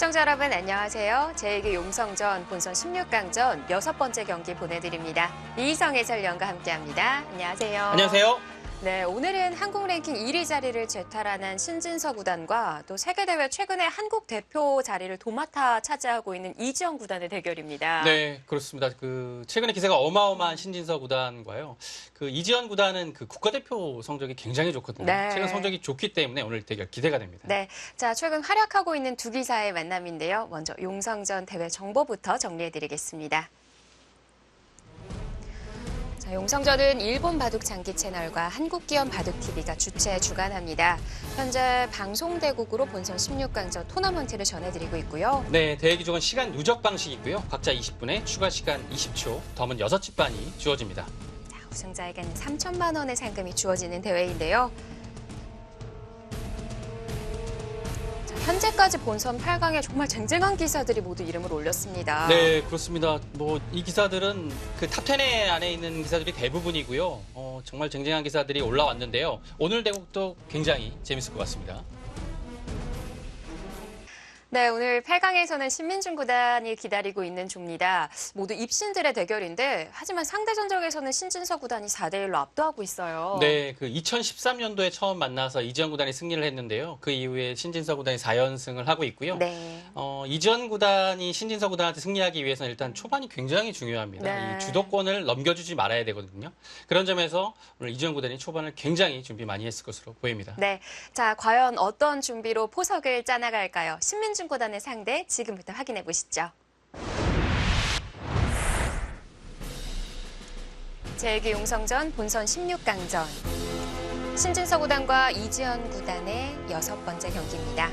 시청자 여러분 안녕하세요. 제2기 용성전 본선 16강전 6번째 경기 보내드립니다. 이희성 해설위원과 함께합니다. 안녕하세요. 안녕하세요. 네, 오늘은 한국 랭킹 1위 자리를 재탈환한 신진서 구단과 또 세계대회 최근에 한국 대표 자리를 도맡아 차지하고 있는 이지영 구단의 대결입니다. 네, 그렇습니다. 최근에 기세가 어마어마한 신진서 구단과요. 이지연 구단은 국가대표 성적이 굉장히 좋거든요. 네. 최근 성적이 좋기 때문에 오늘 대결 기대가 됩니다. 네, 자 최근 활약하고 있는 두 기사의 만남인데요. 먼저 용성전 대회 정보부터 정리해드리겠습니다. 자, 용성전은 일본 바둑 장기 채널과 한국기업 바둑TV가 주최 주관합니다. 현재 방송대국으로 본선 16강전 토너먼트를 전해드리고 있고요. 네, 대회 기종은 시간 누적 방식이고요. 각자 20분에 추가 시간 20초, 덤은 6집반이 주어집니다. 자, 우승자에게는 3천만 원의 상금이 주어지는 대회인데요. 현재까지 본선 8강에 정말 쟁쟁한 기사들이 모두 이름을 올렸습니다. 네, 그렇습니다. 이 기사들은 탑10 안에 있는 기사들이 대부분이고요. 정말 쟁쟁한 기사들이 올라왔는데요. 오늘 대국도 굉장히 재밌을 것 같습니다. 네, 오늘 8강에서는 신민중 구단이 기다리고 있는 조입니다. 모두 입신들의 대결인데 하지만 상대 전적에서는 신진서 구단이 4대1로 압도하고 있어요. 네, 2013년도에 처음 만나서 이지연 구단이 승리를 했는데요. 그 이후에 신진서 구단이 4연승을 하고 있고요. 네. 이지연 구단이 신진서 구단한테 승리하기 위해서는 일단 초반이 굉장히 중요합니다. 네. 이 주도권을 넘겨주지 말아야 되거든요. 그런 점에서 오늘 이지연 구단이 초반을 굉장히 준비 많이 했을 것으로 보입니다. 네, 자 과연 어떤 준비로 포석을 짜나갈까요? 신민중 구단의 상대 지금부터 확인해 보시죠. 제2기 용성전 본선 16강전 신진서 구단과 이지연 구단의 6번째 경기입니다.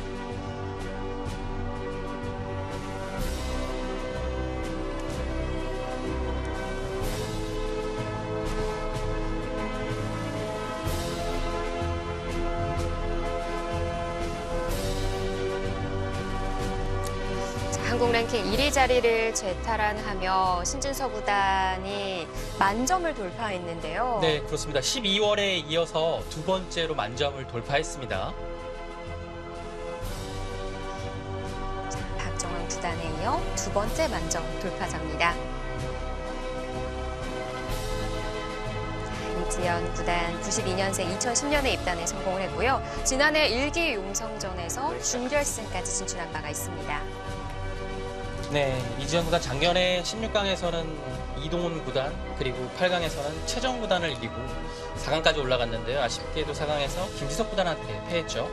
한국 랭킹 1위 자리를 재탈환하며 신진서 구단이 만점을 돌파했는데요. 네, 그렇습니다. 12월에 이어서 두 번째로 만점을 돌파했습니다. 박정환 구단에 이어 두 번째 만점 돌파자입니다. 이지연 구단 92년생 2010년에 입단에 성공을 했고요. 지난해 1기 용성전에서 준결승까지 진출한 바가 있습니다. 네, 이지연 구단 작년에 16강에서는 이동훈 구단 그리고 8강에서는 최정 구단을 이기고 4강까지 올라갔는데요. 아쉽게도 4강에서 김지석 구단한테 패했죠.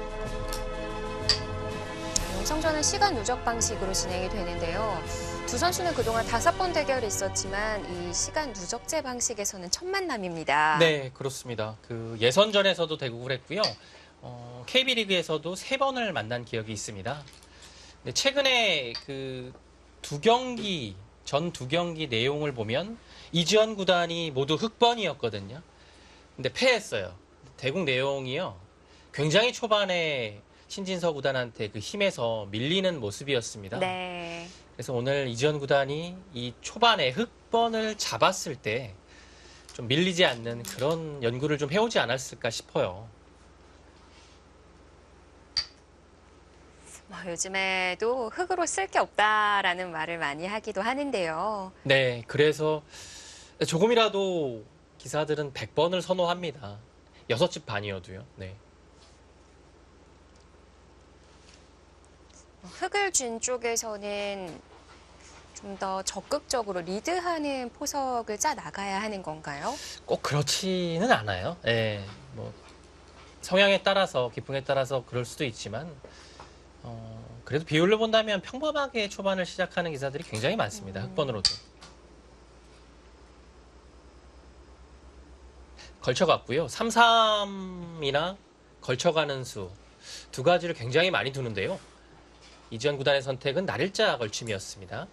용성전은 시간 누적 방식으로 진행이 되는데요. 두 선수는 그동안 5번 대결이 있었지만 이 시간 누적제 방식에서는 첫 만남입니다. 네, 그렇습니다. 예선전에서도 대국을 했고요. KB리그에서도 3번을 만난 기억이 있습니다. 네, 최근에 전 두 경기 내용을 보면 이지연 구단이 모두 흑번이었거든요. 근데 패했어요. 대국 내용이요. 굉장히 초반에 신진서 구단한테 힘에서 밀리는 모습이었습니다. 네. 그래서 오늘 이지연 구단이 이 초반에 흑번을 잡았을 때 좀 밀리지 않는 그런 연구를 좀 해오지 않았을까 싶어요. 요즘에도 흙으로 쓸 게 없다라는 말을 많이 하기도 하는데요. 네, 그래서 조금이라도 기사들은 100번을 선호합니다. 6집 반이어도요. 네. 흙을 쥔 쪽에서는 좀 더 적극적으로 리드하는 포석을 짜 나가야 하는 건가요? 꼭 그렇지는 않아요. 네, 성향에 따라서, 기풍에 따라서 그럴 수도 있지만, 그래도 비율로 본다면 평범하게 초반을 시작하는 기사들이 굉장히 많습니다. 흑번으로도. 걸쳐갔고요. 3-3이나 걸쳐가는 수 두 가지를 굉장히 많이 두는데요. 이지연 구단의 선택은 날일자 걸침이었습니다.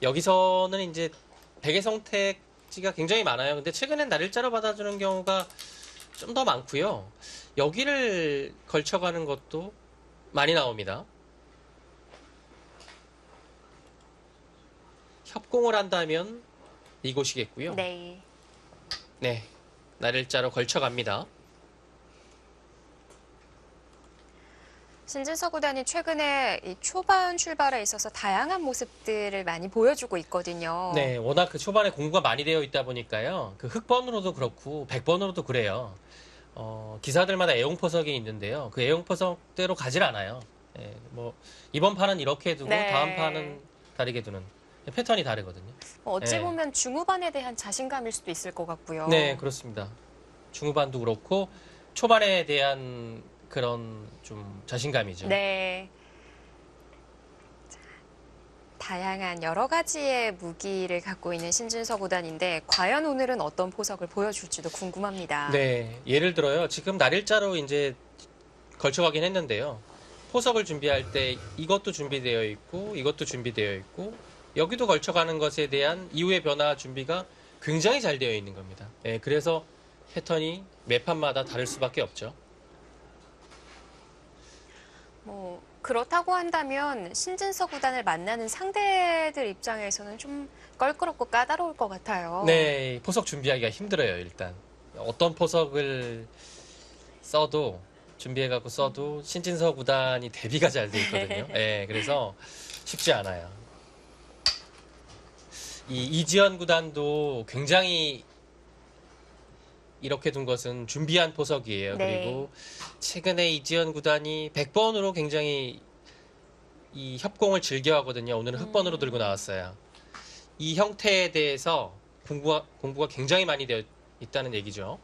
여기서는 이제 베개 선택지가 굉장히 많아요. 근데 최근엔 날일자로 받아주는 경우가 좀 더 많고요. 여기를 걸쳐가는 것도 많이 나옵니다. 협공을 한다면 이곳이겠고요. 네. 네, 날일자로 걸쳐갑니다. 신진서 구단이 최근에 이 초반 출발에 있어서 다양한 모습들을 많이 보여주고 있거든요. 네, 워낙 그 초반에 공부가 많이 되어 있다 보니까요. 그 흑번으로도 그렇고 백번으로도 그래요. 기사들마다 애용포석이 있는데요. 그 애용포석대로 가질 않아요. 예, 뭐 이번 판은 이렇게 두고 네. 다음 판은 다르게 두는 패턴이 다르거든요. 어찌 네. 보면 중후반에 대한 자신감일 수도 있을 것 같고요. 네, 그렇습니다. 중후반도 그렇고 초반에 대한 그런 좀 자신감이죠. 네. 자, 다양한 여러 가지의 무기를 갖고 있는 신진서 구단인데 과연 오늘은 어떤 포석을 보여줄지도 궁금합니다. 네, 예를 들어요. 지금 날일자로 이제 걸쳐가긴 했는데요. 포석을 준비할 때 이것도 준비되어 있고 이것도 준비되어 있고 여기도 걸쳐가는 것에 대한 이후의 변화 준비가 굉장히 잘 되어 있는 겁니다. 네, 그래서 패턴이 매 판마다 다를 수밖에 없죠. 뭐 그렇다고 한다면 신진서 구단을 만나는 상대들 입장에서는 좀 껄끄럽고 까다로울 것 같아요. 네, 포석 준비하기가 힘들어요, 일단. 어떤 포석을 써도, 준비해갖고 써도 신진서 구단이 대비가 잘 돼 있거든요. 네, 그래서 쉽지 않아요. 이지연 구단도 굉장히 이렇게 둔 것은 준비한 포석이에요. 네. 그리고 최근에 이지연 구단이 100번으로 굉장히 이 협공을 즐겨하거든요. 오늘은 흑번으로 들고 나왔어요. 이 형태에 대해서 공부가 굉장히 많이 되어 있다는 얘기죠.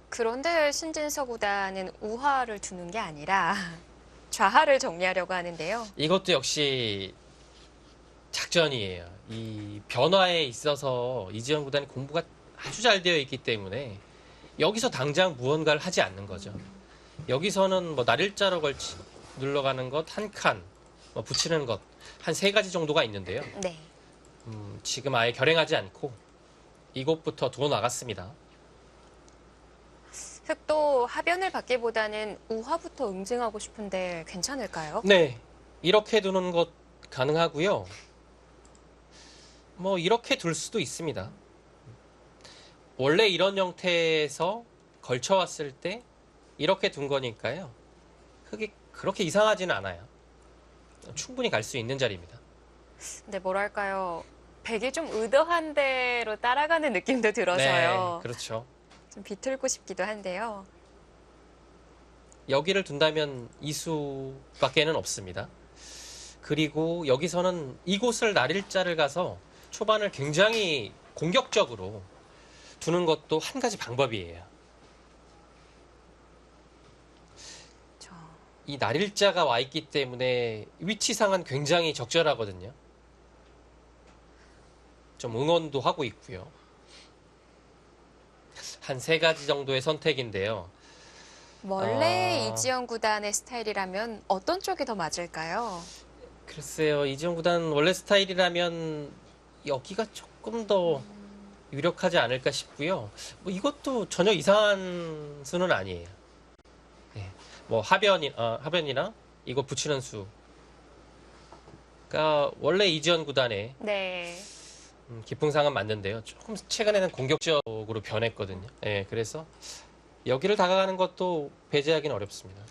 그런데 신진서 구단은 우하를 두는 게 아니라 좌하를 정리하려고 하는데요. 이것도 역시 작전이에요. 이 변화에 있어서 이지연 구단이 공부가 아주 잘 되어 있기 때문에 여기서 당장 무언가를 하지 않는 거죠. 여기서는 뭐 날일자로 눌러가는 것 한 칸, 뭐 붙이는 것 한 3가지 정도가 있는데요. 네. 지금 아예 결행하지 않고 이곳부터 두어 나갔습니다. 흑도 하변을 받기보다는 우하부터 응징하고 싶은데 괜찮을까요? 네, 이렇게 두는 것 가능하고요. 뭐 이렇게 둘 수도 있습니다. 원래 이런 형태에서 걸쳐왔을 때 이렇게 둔 거니까요. 흑이 그렇게 이상하지는 않아요. 충분히 갈 수 있는 자리입니다. 근데 뭐랄까요. 백이 좀 의도한 대로 따라가는 느낌도 들어서요. 네, 그렇죠. 좀 비틀고 싶기도 한데요. 여기를 둔다면 이수밖에는 없습니다. 그리고 여기서는 이곳을 날일자를 가서 초반을 굉장히 공격적으로 두는 것도 한 가지 방법이에요. 이 날일자가 와 있기 때문에 위치상은 굉장히 적절하거든요. 좀 응원도 하고 있고요. 한 3가지 정도의 선택인데요. 원래 이지연 구단의 스타일이라면 어떤 쪽이 더 맞을까요? 글쎄요, 이지영 구단 원래 스타일이라면 여기가 조금 더 유력하지 않을까 싶고요. 뭐 이것도 전혀 이상한 수는 아니에요. 네. 뭐 하변이나 이거 붙이는 수가 원래 이지연 구단의 네. 기풍상은 맞는데요. 조금 최근에는 공격적으로 변했거든요. 네, 그래서 여기를 다가가는 것도 배제하기는 어렵습니다.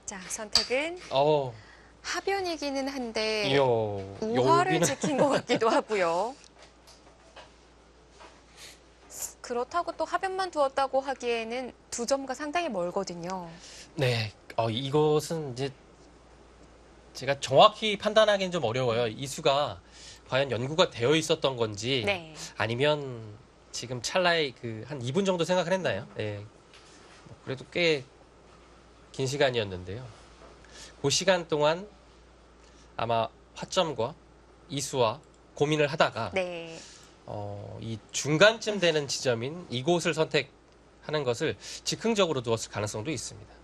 자, 선택은 어, 하변이기는 한데 이요, 우하를 여기는 지킨 것 같기도 하고요. 그렇다고 또 하변만 두었다고 하기에는 두 점과 상당히 멀거든요. 네, 이것은 이제 제가 정확히 판단하기는 좀 어려워요. 이 수가 과연 연구가 되어 있었던 건지 네. 아니면 지금 찰나에 그 한 2분 정도 생각을 했나요? 네. 그래도 꽤 긴 시간이었는데요. 그 시간 동안 아마 화점과 이수와 고민을 하다가 네. 이 중간쯤 되는 지점인 이곳을 선택하는 것을 즉흥적으로 두었을 가능성도 있습니다.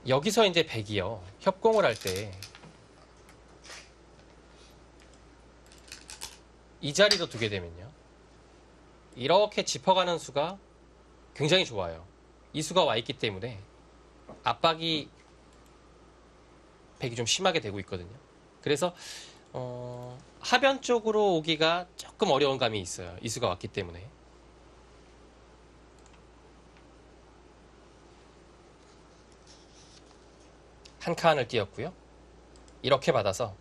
여기서 이제 백이요. 협공을 할 때 이 자리로 두게 되면요. 이렇게 짚어가는 수가 굉장히 좋아요. 이 수가 와 있기 때문에 압박이 백이 좀 심하게 되고 있거든요. 그래서 하변 쪽으로 오기가 조금 어려운 감이 있어요. 이수가 왔기 때문에. 한 칸을 띄었고요. 이렇게 받아서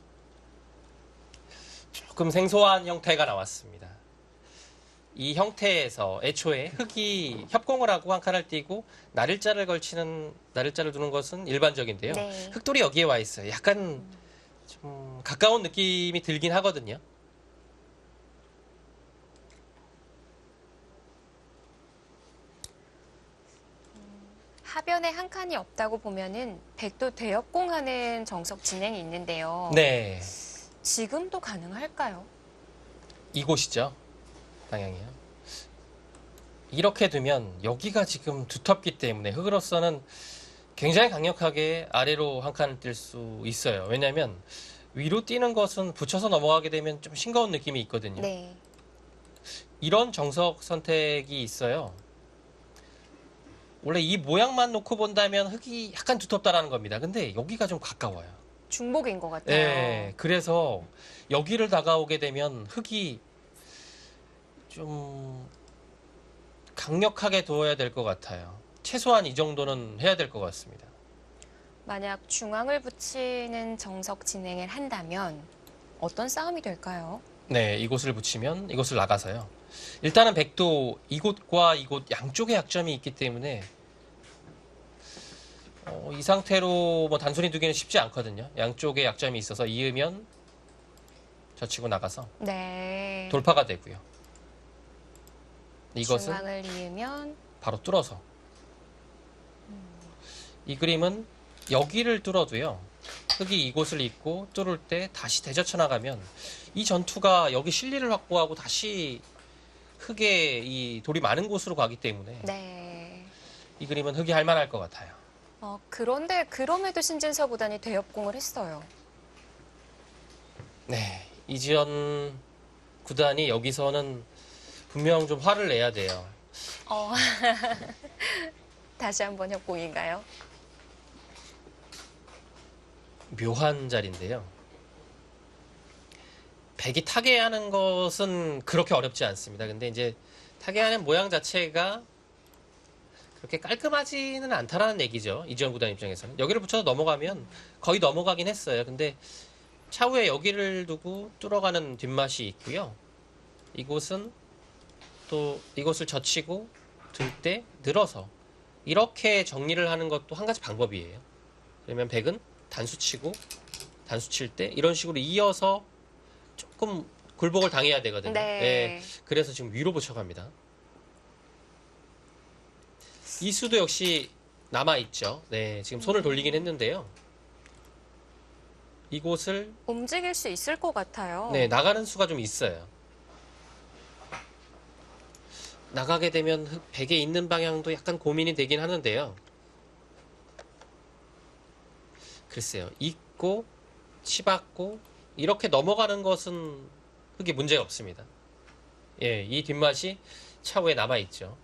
조금 생소한 형태가 나왔습니다. 이 형태에서 애초에 흙이 협공을 하고 한 칸을 띄고 나릴자를 두는 것은 일반적인데요. 네. 흙돌이 여기에 와 있어요. 약간 좀 가까운 느낌이 들긴 하거든요. 하변에 한 칸이 없다고 보면은 백도 되협공하는 정석 진행이 있는데요. 네, 지금도 가능할까요? 이곳이죠. 방향이요. 이렇게 두면 여기가 지금 두텁기 때문에 흙으로서는 굉장히 강력하게 아래로 한 칸을 뛸 수 있어요. 왜냐하면 위로 뛰는 것은 붙여서 넘어가게 되면 좀 싱거운 느낌이 있거든요. 네. 이런 정석 선택이 있어요. 원래 이 모양만 놓고 본다면 흙이 약간 두텁다라는 겁니다. 근데 여기가 좀 가까워요. 중복인 것 같아요. 네, 그래서 여기를 다가오게 되면 흙이 좀 강력하게 두어야 될 것 같아요. 최소한 이 정도는 해야 될 것 같습니다. 만약 중앙을 붙이는 정석 진행을 한다면 어떤 싸움이 될까요? 네, 이곳을 붙이면 이곳을 나가서요. 일단은 백도 이곳과 이곳 양쪽에 약점이 있기 때문에 이 상태로 뭐 단순히 두기는 쉽지 않거든요. 양쪽에 약점이 있어서 이으면 젖히고 나가서 네. 돌파가 되고요. 이것은 중앙을 이으면 바로 뚫어서 이 그림은 여기를 뚫어도요. 흙이 이곳을 잇고 뚫을 때 다시 되젖혀 나가면 이 전투가 여기 실리를 확보하고 다시 흙에 이 돌이 많은 곳으로 가기 때문에 네. 이 그림은 흙이 할 만할 것 같아요. 그런데 그럼에도 신진서 구단이 되협공을 했어요. 네, 이지연 구단이 여기서는 분명 좀 화를 내야 돼요. 다시 한번 협공인가요? 묘한 자리인데요. 백이 타개하는 것은 그렇게 어렵지 않습니다. 근데 이제 타개하는 모양 자체가 그렇게 깔끔하지는 않다라는 얘기죠. 이지연 구단 입장에서는. 여기를 붙여서 넘어가면 거의 넘어가긴 했어요. 근데 차후에 여기를 두고 뚫어가는 뒷맛이 있고요. 이곳은 또 이곳을 젖히고 들 때 늘어서 이렇게 정리를 하는 것도 한 가지 방법이에요. 그러면 백은 단수 치고 단수 칠 때 이런 식으로 이어서 조금 굴복을 당해야 되거든요. 네. 그래서 지금 위로 붙여갑니다. 이 수도 역시 남아있죠. 네, 지금 손을 돌리긴 했는데요. 이곳을 움직일 수 있을 것 같아요. 네, 나가는 수가 좀 있어요. 나가게 되면 백에 있는 방향도 약간 고민이 되긴 하는데요. 글쎄요. 있고 치받고 이렇게 넘어가는 것은 흙이 문제가 없습니다. 예, 이 뒷맛이 차후에 남아있죠.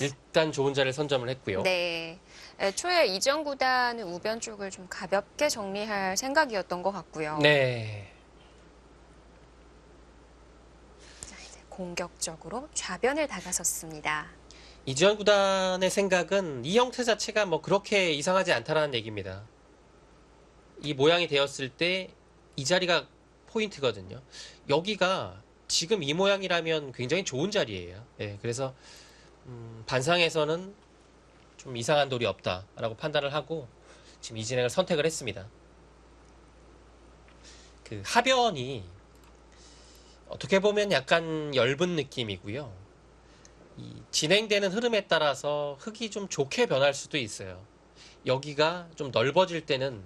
일단 좋은 자리를 선점을 했고요. 네. 애초에 이전 구단은 우변 쪽을 좀 가볍게 정리할 생각이었던 것 같고요. 네. 자, 이제 공격적으로 좌변을 다가섰습니다. 이지연 구단의 생각은 이 형태 자체가 뭐 그렇게 이상하지 않다라는 얘기입니다. 이 모양이 되었을 때 이 자리가 포인트거든요. 여기가 지금 이 모양이라면 굉장히 좋은 자리예요. 예, 그래서 반상에서는 좀 이상한 돌이 없다라고 판단을 하고 지금 이 진행을 선택을 했습니다. 그 하변이 어떻게 보면 약간 엷은 느낌이고요. 이 진행되는 흐름에 따라서 흙이 좀 좋게 변할 수도 있어요. 여기가 좀 넓어질 때는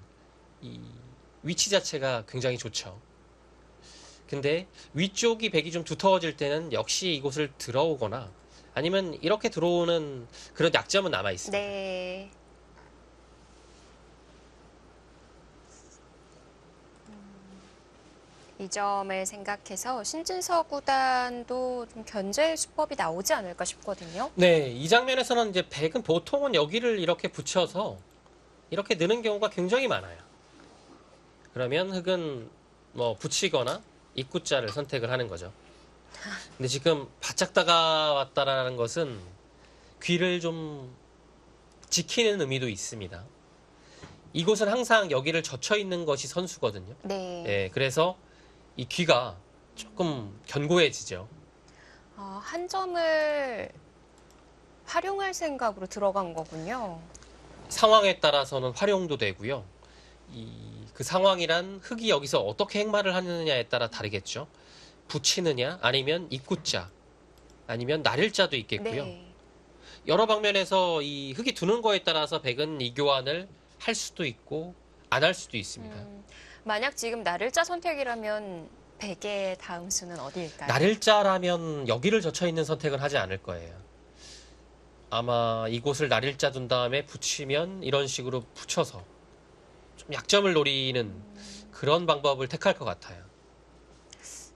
이 위치 자체가 굉장히 좋죠. 근데 위쪽이 백이 좀 두터워질 때는 역시 이곳을 들어오거나 아니면 이렇게 들어오는 그런 약점은 남아 있습니다. 네. 이 점을 생각해서 신진서 구단도 좀 견제 수법이 나오지 않을까 싶거든요. 네, 이 장면에서는 이제 백은 보통은 여기를 이렇게 붙여서 이렇게 느는 경우가 굉장히 많아요. 그러면 흙은 뭐 붙이거나 입구자를 선택을 하는 거죠. 근데 지금 바짝 다가왔다라는 것은 귀를 좀 지키는 의미도 있습니다. 이곳은 항상 여기를 젖혀 있는 것이 선수거든요. 네. 예, 그래서 이 귀가 조금 견고해지죠. 한 점을 활용할 생각으로 들어간 거군요. 상황에 따라서는 활용도 되고요. 그 상황이란 흙이 여기서 어떻게 행마를 하느냐에 따라 다르겠죠. 붙이느냐, 아니면 입구자, 아니면 나릴자도 있겠고요. 네. 여러 방면에서 이 흙이 두는 거에 따라서 백은 이 교환을 할 수도 있고 안 할 수도 있습니다. 만약 지금 나를자 선택이라면 백의 다음 수는 어디일까요? 나릴자라면 여기를 젖혀 있는 선택은 하지 않을 거예요. 아마 이곳을 나릴자 둔 다음에 붙이면 이런 식으로 붙여서 좀 약점을 노리는 그런 방법을 택할 것 같아요.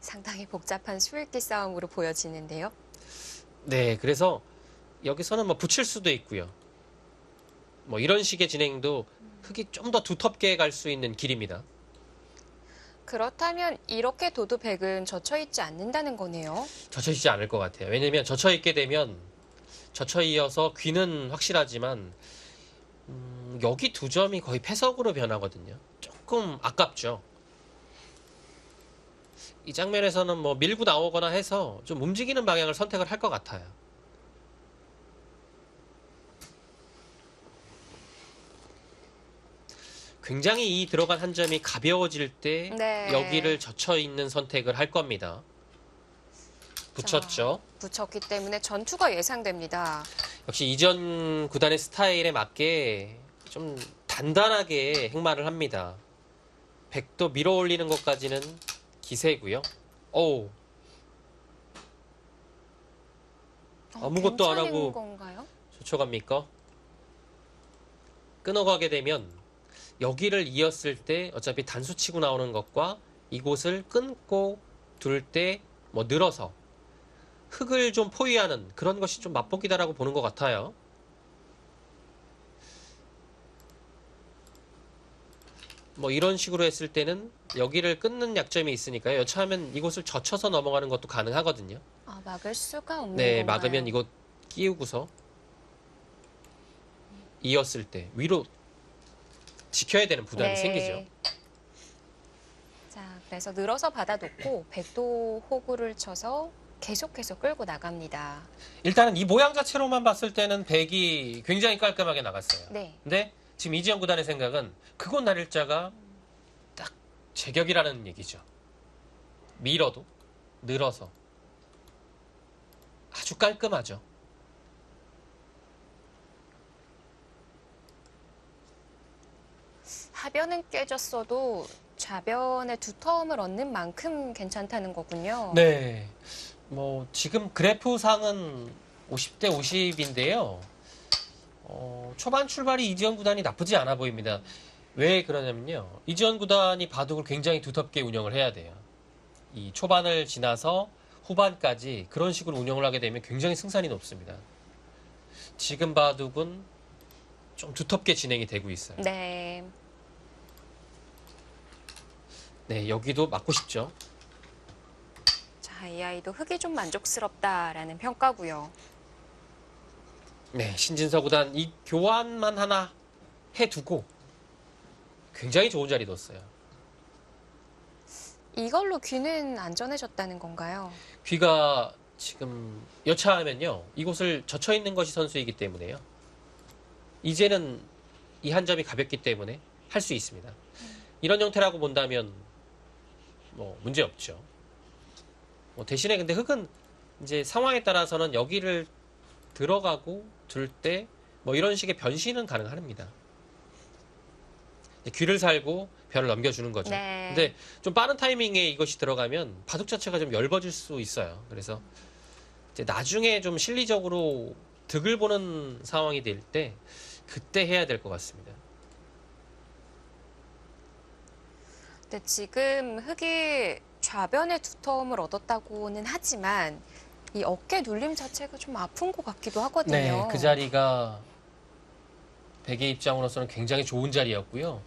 상당히 복잡한 수읽기 싸움으로 보여지는데요. 네, 그래서 여기서는 뭐 붙일 수도 있고요. 뭐 이런 식의 진행도 흙이 좀 더 두텁게 갈 수 있는 길입니다. 그렇다면 이렇게 둬도 백은 젖혀있지 않는다는 거네요. 젖혀 있지 않을 것 같아요. 왜냐면 젖혀 있게 되면 젖혀 이어서 귀는 확실하지만 여기 두 점이 거의 패석으로 변하거든요. 조금 아깝죠. 이 장면에서는 뭐 밀고 나오거나 해서 좀 움직이는 방향을 선택을 할 것 같아요. 굉장히 이 들어간 한 점이 가벼워질 때 네. 여기를 젖혀 있는 선택을 할 겁니다. 붙였죠. 붙였기 때문에 전투가 예상됩니다. 역시 이전 구단의 스타일에 맞게 좀 단단하게 행마를 합니다. 백도 밀어 올리는 것까지는 기세고요. 어우. 아무것도 안 하고 건가요? 쫓아갑니까? 끊어가게 되면 여기를 이었을 때 어차피 단수 치고 나오는 것과 이곳을 끊고 둘 때 뭐 늘어서 흙을 좀 포위하는 그런 것이 좀 맛보기다라고 보는 것 같아요. 뭐 이런 식으로 했을 때는 여기를 끊는 약점이 있으니까요. 여차하면 이곳을 젖혀서 넘어가는 것도 가능하거든요. 막을 수가 없는 네, 건가요? 막으면 이거 끼우고서 이었을 때 위로 지켜야 되는 부담이 네. 생기죠. 자, 그래서 늘어서 받아놓고 백도 호구를 쳐서 계속해서 끌고 나갑니다. 일단은 이 모양 자체로만 봤을 때는 백이 굉장히 깔끔하게 나갔어요. 네. 근데 지금 이지영 구단의 생각은 그곳 나릴자가 딱 제격이라는 얘기죠. 밀어도 늘어서 아주 깔끔하죠. 하변은 깨졌어도 좌변의 두터움을 얻는 만큼 괜찮다는 거군요. 네. 뭐 지금 그래프상은 50대 50인데요. 초반 출발이 이지원 구단이 나쁘지 않아 보입니다. 왜 그러냐면요. 이지원 구단이 바둑을 굉장히 두텁게 운영을 해야 돼요. 이 초반을 지나서 후반까지 그런 식으로 운영을 하게 되면 굉장히 승산이 높습니다. 지금 바둑은 좀 두텁게 진행이 되고 있어요. 네. 네, 여기도 맞고 싶죠. 자, 이 아이도 흙이 좀 만족스럽다라는 평가고요. 네, 신진서 구단 이 교환만 하나 해두고 굉장히 좋은 자리 뒀어요. 이걸로 귀는 안전해졌다는 건가요? 귀가 지금 여차하면요. 이곳을 젖혀 있는 것이 선수이기 때문에요. 이제는 이 한 점이 가볍기 때문에 할 수 있습니다. 이런 형태라고 본다면 뭐 문제 없죠. 대신에 근데 흙은 이제 상황에 따라서는 여기를 들어가고 둘 때 뭐 이런 식의 변신은 가능합니다. 귀를 살고 변을 넘겨주는 거죠. 네. 근데 좀 빠른 타이밍에 이것이 들어가면 바둑 자체가 좀 엷어질 수 있어요. 그래서 이제 나중에 좀 실리적으로 득을 보는 상황이 될 때 그때 해야 될 것 같습니다. 근데 지금 흙이 좌변의 두터움을 얻었다고는 하지만 이 어깨 눌림 자체가 좀 아픈 것 같기도 하거든요. 네, 그 자리가 백의 입장으로서는 굉장히 좋은 자리였고요.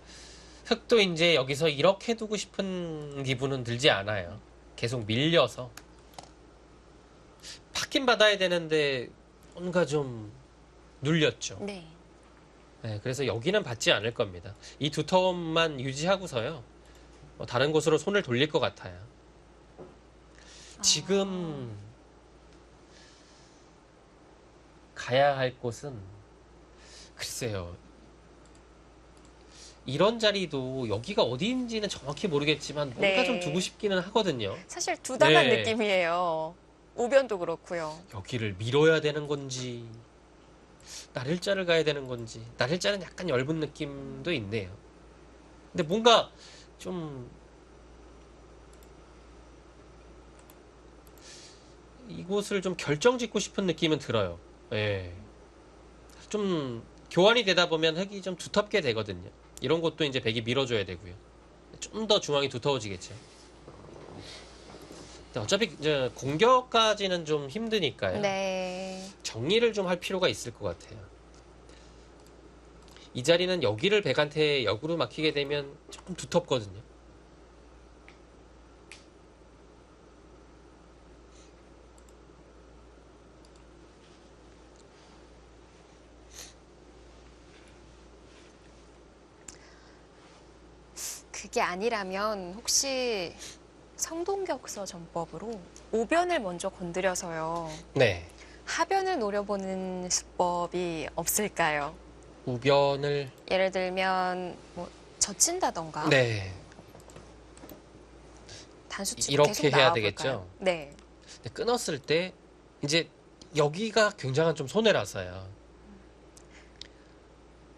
흙도 이제 여기서 이렇게 두고 싶은 기분은 들지 않아요. 계속 밀려서. 받긴 받아야 되는데 뭔가 좀 눌렸죠. 네. 네, 그래서 여기는 받지 않을 겁니다. 이 두터움만 유지하고서요. 다른 곳으로 손을 돌릴 것 같아요. 지금 가야 할 곳은 글쎄요. 이런 자리도 여기가 어디인지는 정확히 모르겠지만 뭔가 네. 좀 두고 싶기는 하거든요. 사실 두담한 네. 느낌이에요. 우변도 그렇고요. 여기를 밀어야 되는 건지 나를자를 가야 되는 건지 나를자는 약간 엷은 느낌도 있네요. 근데 뭔가 좀 이곳을 좀 결정짓고 싶은 느낌은 들어요. 예. 좀 교환이 되다 보면 흙이 좀 두텁게 되거든요. 이런 것도 이제 백이 밀어줘야 되고요. 좀 더 중앙이 두터워지겠죠. 근데 어차피 이제 공격까지는 좀 힘드니까요. 네. 정리를 좀 할 필요가 있을 것 같아요. 이 자리는 여기를 백한테 역으로 막히게 되면 조금 두텁거든요. 그게 아니라면 혹시 성동격서 전법으로 오변을 먼저 건드려서요. 네. 하변을 노려보는 수법이 없을까요? 우변을 예를 들면 뭐 젖힌다던가 네. 단수치고 이렇게 계속 해야 나와볼까요? 되겠죠? 네. 근데 끊었을 때 이제 여기가 굉장한 좀 손해라서요.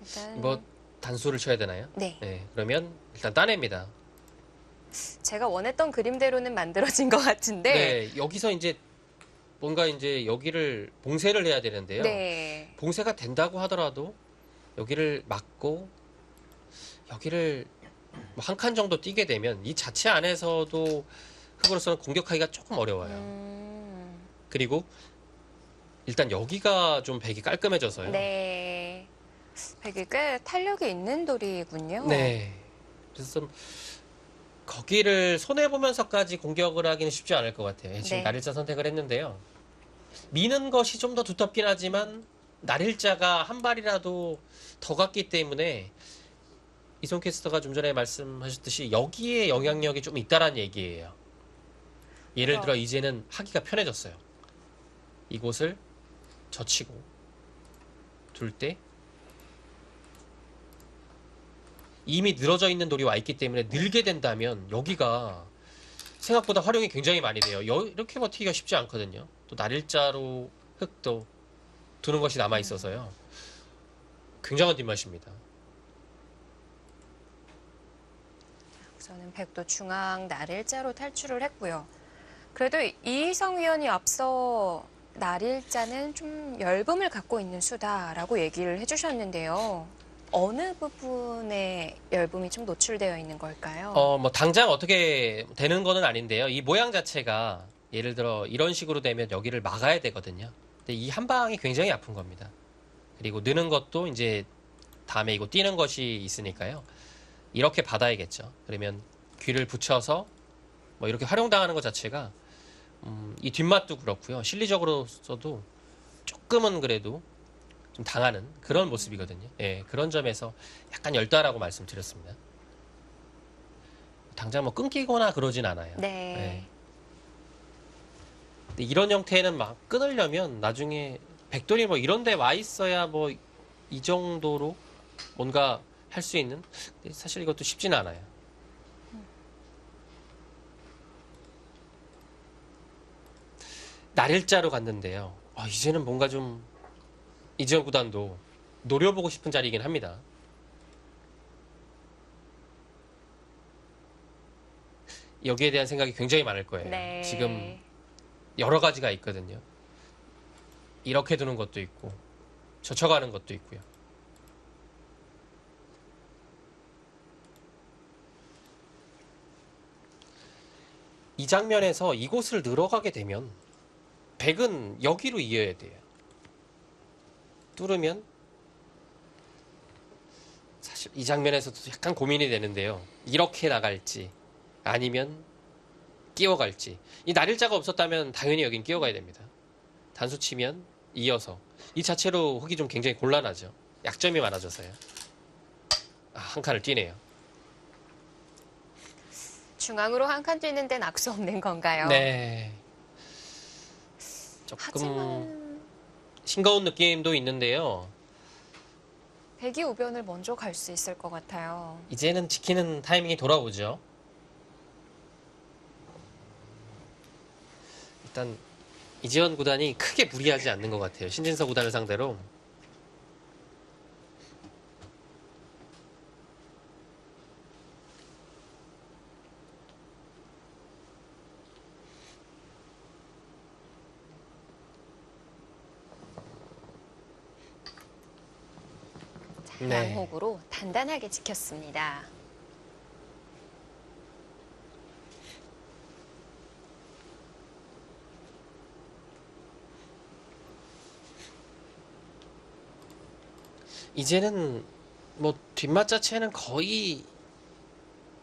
일단 뭐 단수를 쳐야 되나요? 네. 네. 그러면 일단 따냅니다. 제가 원했던 그림대로는 만들어진 것 같은데. 네. 여기서 이제 뭔가 이제 여기를 봉쇄를 해야 되는데요. 네. 봉쇄가 된다고 하더라도 여기를 막고 여기를 뭐 한 칸 정도 뛰게 되면 이 자체 안에서도 흙으로서는 공격하기가 조금 어려워요. 그리고 일단 여기가 좀 백이 깔끔해져서요. 네. 백이 꽤 탄력이 있는 돌이군요. 네. 그래서 좀 거기를 손해보면서까지 공격을 하기는 쉽지 않을 것 같아요. 지금 네. 날일자 선택을 했는데요. 미는 것이 좀 더 두텁긴 하지만 날일자가 한 발이라도 더 갔기 때문에 이송 캐스터가 좀 전에 말씀하셨듯이 여기에 영향력이 좀 있다라는 얘기예요. 예를 들어 이제는 하기가 편해졌어요. 이곳을 젖히고 둘 때 이미 늘어져 있는 돌이 와 있기 때문에 늘게 된다면 여기가 생각보다 활용이 굉장히 많이 돼요. 이렇게 버티기가 쉽지 않거든요. 또 날일자로 흙도 두는 것이 남아 있어서요. 굉장한 뒷맛입니다. 우선은 백도 중앙 날일자로 탈출을 했고요. 그래도 이희성 위원이 앞서 날일자는 좀 열범을 갖고 있는 수다라고 얘기를 해주셨는데요. 어느 부분에 열범이 좀 노출되어 있는 걸까요? 뭐 당장 어떻게 되는 거는 아닌데요. 이 모양 자체가 예를 들어 이런 식으로 되면 여기를 막아야 되거든요. 근데 이 한 방이 굉장히 아픈 겁니다. 그리고 느는 것도 이제 다음에 이거 뛰는 것이 있으니까요. 이렇게 받아야겠죠. 그러면 귀를 붙여서 뭐 이렇게 활용당하는 것 자체가 이 뒷맛도 그렇고요. 실리적으로서도 조금은 그래도 좀 당하는 그런 모습이거든요. 예, 그런 점에서 약간 열다라고 말씀드렸습니다. 당장 뭐 끊기거나 그러진 않아요. 네. 예. 근데 이런 형태는 막 끊으려면 나중에 백돌이 뭐 이런 데 와 있어야 뭐 이 정도로 뭔가 할 수 있는 사실 이것도 쉽지는 않아요. 날일자로 갔는데요. 이제는 뭔가 좀 이지영 구단도 노려보고 싶은 자리이긴 합니다. 여기에 대한 생각이 굉장히 많을 거예요. 네. 지금 여러 가지가 있거든요. 이렇게 두는 것도 있고 젖혀가는 것도 있고요. 이 장면에서 이곳을 늘어가게 되면 백은 여기로 이어야 돼요. 뚫으면 사실 이 장면에서도 약간 고민이 되는데요. 이렇게 나갈지 아니면 끼워갈지. 이 날일자가 없었다면 당연히 여긴 끼워가야 됩니다. 단수 치면 이어서. 이 자체로 흙이 좀 굉장히 곤란하죠. 약점이 많아져서요. 한 칸을 뛰네요. 중앙으로 한 칸 뛰는 데는 악수 없는 건가요? 네. 조금 하지만 싱거운 느낌도 있는데요. 백이 우변을 먼저 갈 수 있을 것 같아요. 이제는 지키는 타이밍이 돌아오죠. 일단 이지원 구단이 크게 무리하지 않는 것 같아요. 신진서 구단을 상대로. 네. 양혹으로 단단하게 지켰습니다. 이제는 뭐 뒷맛 자체는 거의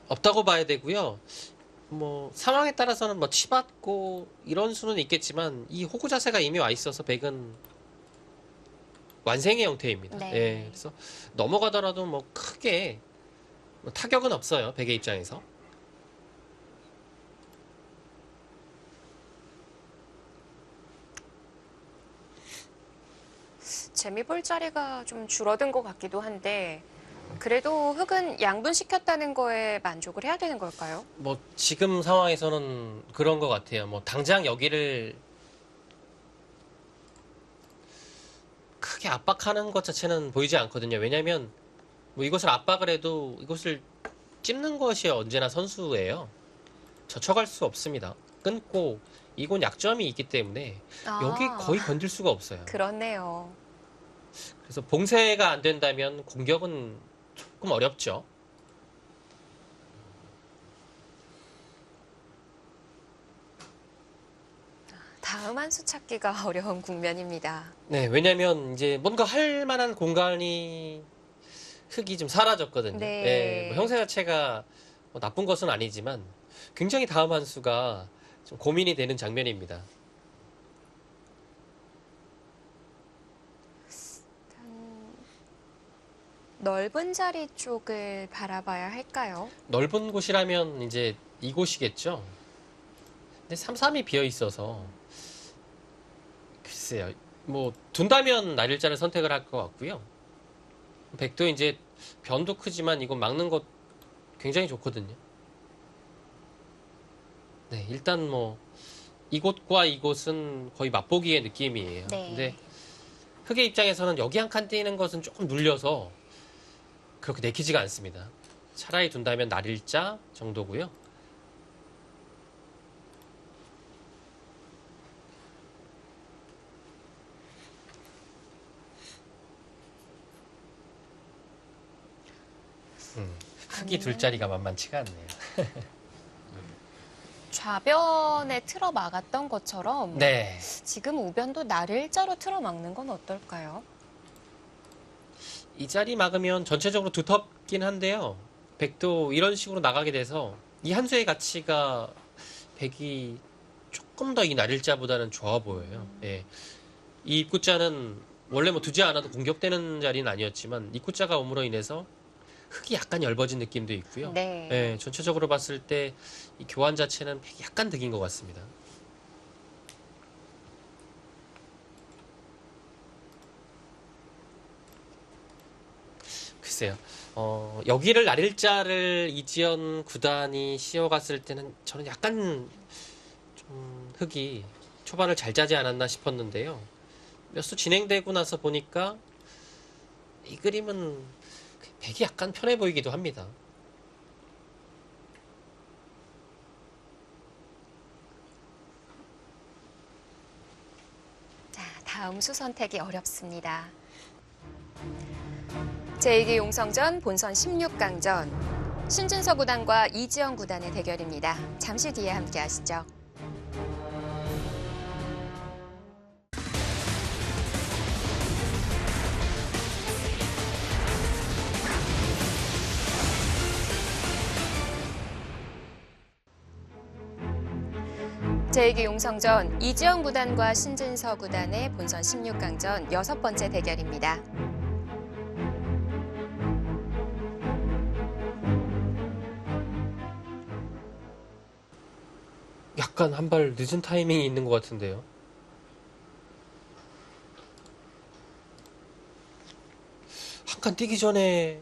없다고 봐야 되고요. 뭐 상황에 따라서는 뭐 치받고 이런 수는 있겠지만 이 호구 자세가 이미 와 있어서 백은 완생의 형태입니다. 네. 예, 그래서 넘어가더라도 뭐 크게 뭐 타격은 없어요. 백의 입장에서. 재미 볼 자리가 좀 줄어든 것 같기도 한데 그래도 흙은 양분시켰다는 거에 만족을 해야 되는 걸까요? 뭐 지금 상황에서는 그런 것 같아요. 뭐 당장 여기를 크게 압박하는 것 자체는 보이지 않거든요. 왜냐하면 뭐 이것을 압박을 해도 이것을 찝는 것이 언제나 선수예요. 젖혀갈 수 없습니다. 끊고 이건 약점이 있기 때문에 여기 거의 건들 수가 없어요. 그렇네요. 그래서 봉쇄가 안 된다면 공격은 조금 어렵죠. 다음 한 수 찾기가 어려운 국면입니다. 네, 왜냐면 이제 뭔가 할 만한 공간이 흙이 좀 사라졌거든요. 네. 예, 뭐 형세 자체가 뭐 나쁜 것은 아니지만 굉장히 다음 한 수가 좀 고민이 되는 장면입니다. 넓은 자리 쪽을 바라봐야 할까요? 넓은 곳이라면 이제 이곳이겠죠. 근데 3-3이 비어 있어서 글쎄요. 뭐 둔다면 날일자를 선택을 할 것 같고요. 백도 이제 변도 크지만 이건 막는 것 굉장히 좋거든요. 네, 일단 뭐 이곳과 이곳은 거의 맛보기의 느낌이에요. 네. 근데 흑의 입장에서는 여기 한 칸 띄는 것은 조금 눌려서 그렇게 내키지가 않습니다. 차라리 둔다면 날일자 정도고요. 흑이 둘 자리가 만만치가 않네요. 좌변에 틀어 막았던 것처럼 네. 지금 우변도 날일자로 틀어 막는 건 어떨까요? 이 자리 막으면 전체적으로 두텁긴 한데요. 백도 이런 식으로 나가게 돼서 이 한 수의 가치가 백이 조금 더 이 날일자보다는 좋아 보여요. 예. 이 입구자는 원래 뭐 두지 않아도 공격되는 자리는 아니었지만 입구자가 옴으로 인해서 흙이 약간 엷어진 느낌도 있고요. 네. 예, 전체적으로 봤을 때 이 교환 자체는 백이 약간 득인 것 같습니다. 글쎄요. 여기를 날일자를 이지연 구단이 씌워갔을 때는 저는 약간 좀 흙이 초반을 잘 짜지 않았나 싶었는데요. 몇 수 진행되고 나서 보니까 이 그림은 백이 약간 편해 보이기도 합니다. 자, 다음 수 선택이 어렵습니다. 제2기 용성전 본선 16강전 신진서 구단과 이지영 구단의 대결입니다. 잠시 뒤에 함께 하시죠. 제2기 용성전 이지영 구단과 신진서 구단의 본선 16강전 6번째 대결입니다. 약간 한 발 늦은 타이밍이 있는 것 같은데요. 한 칸 뛰기 전에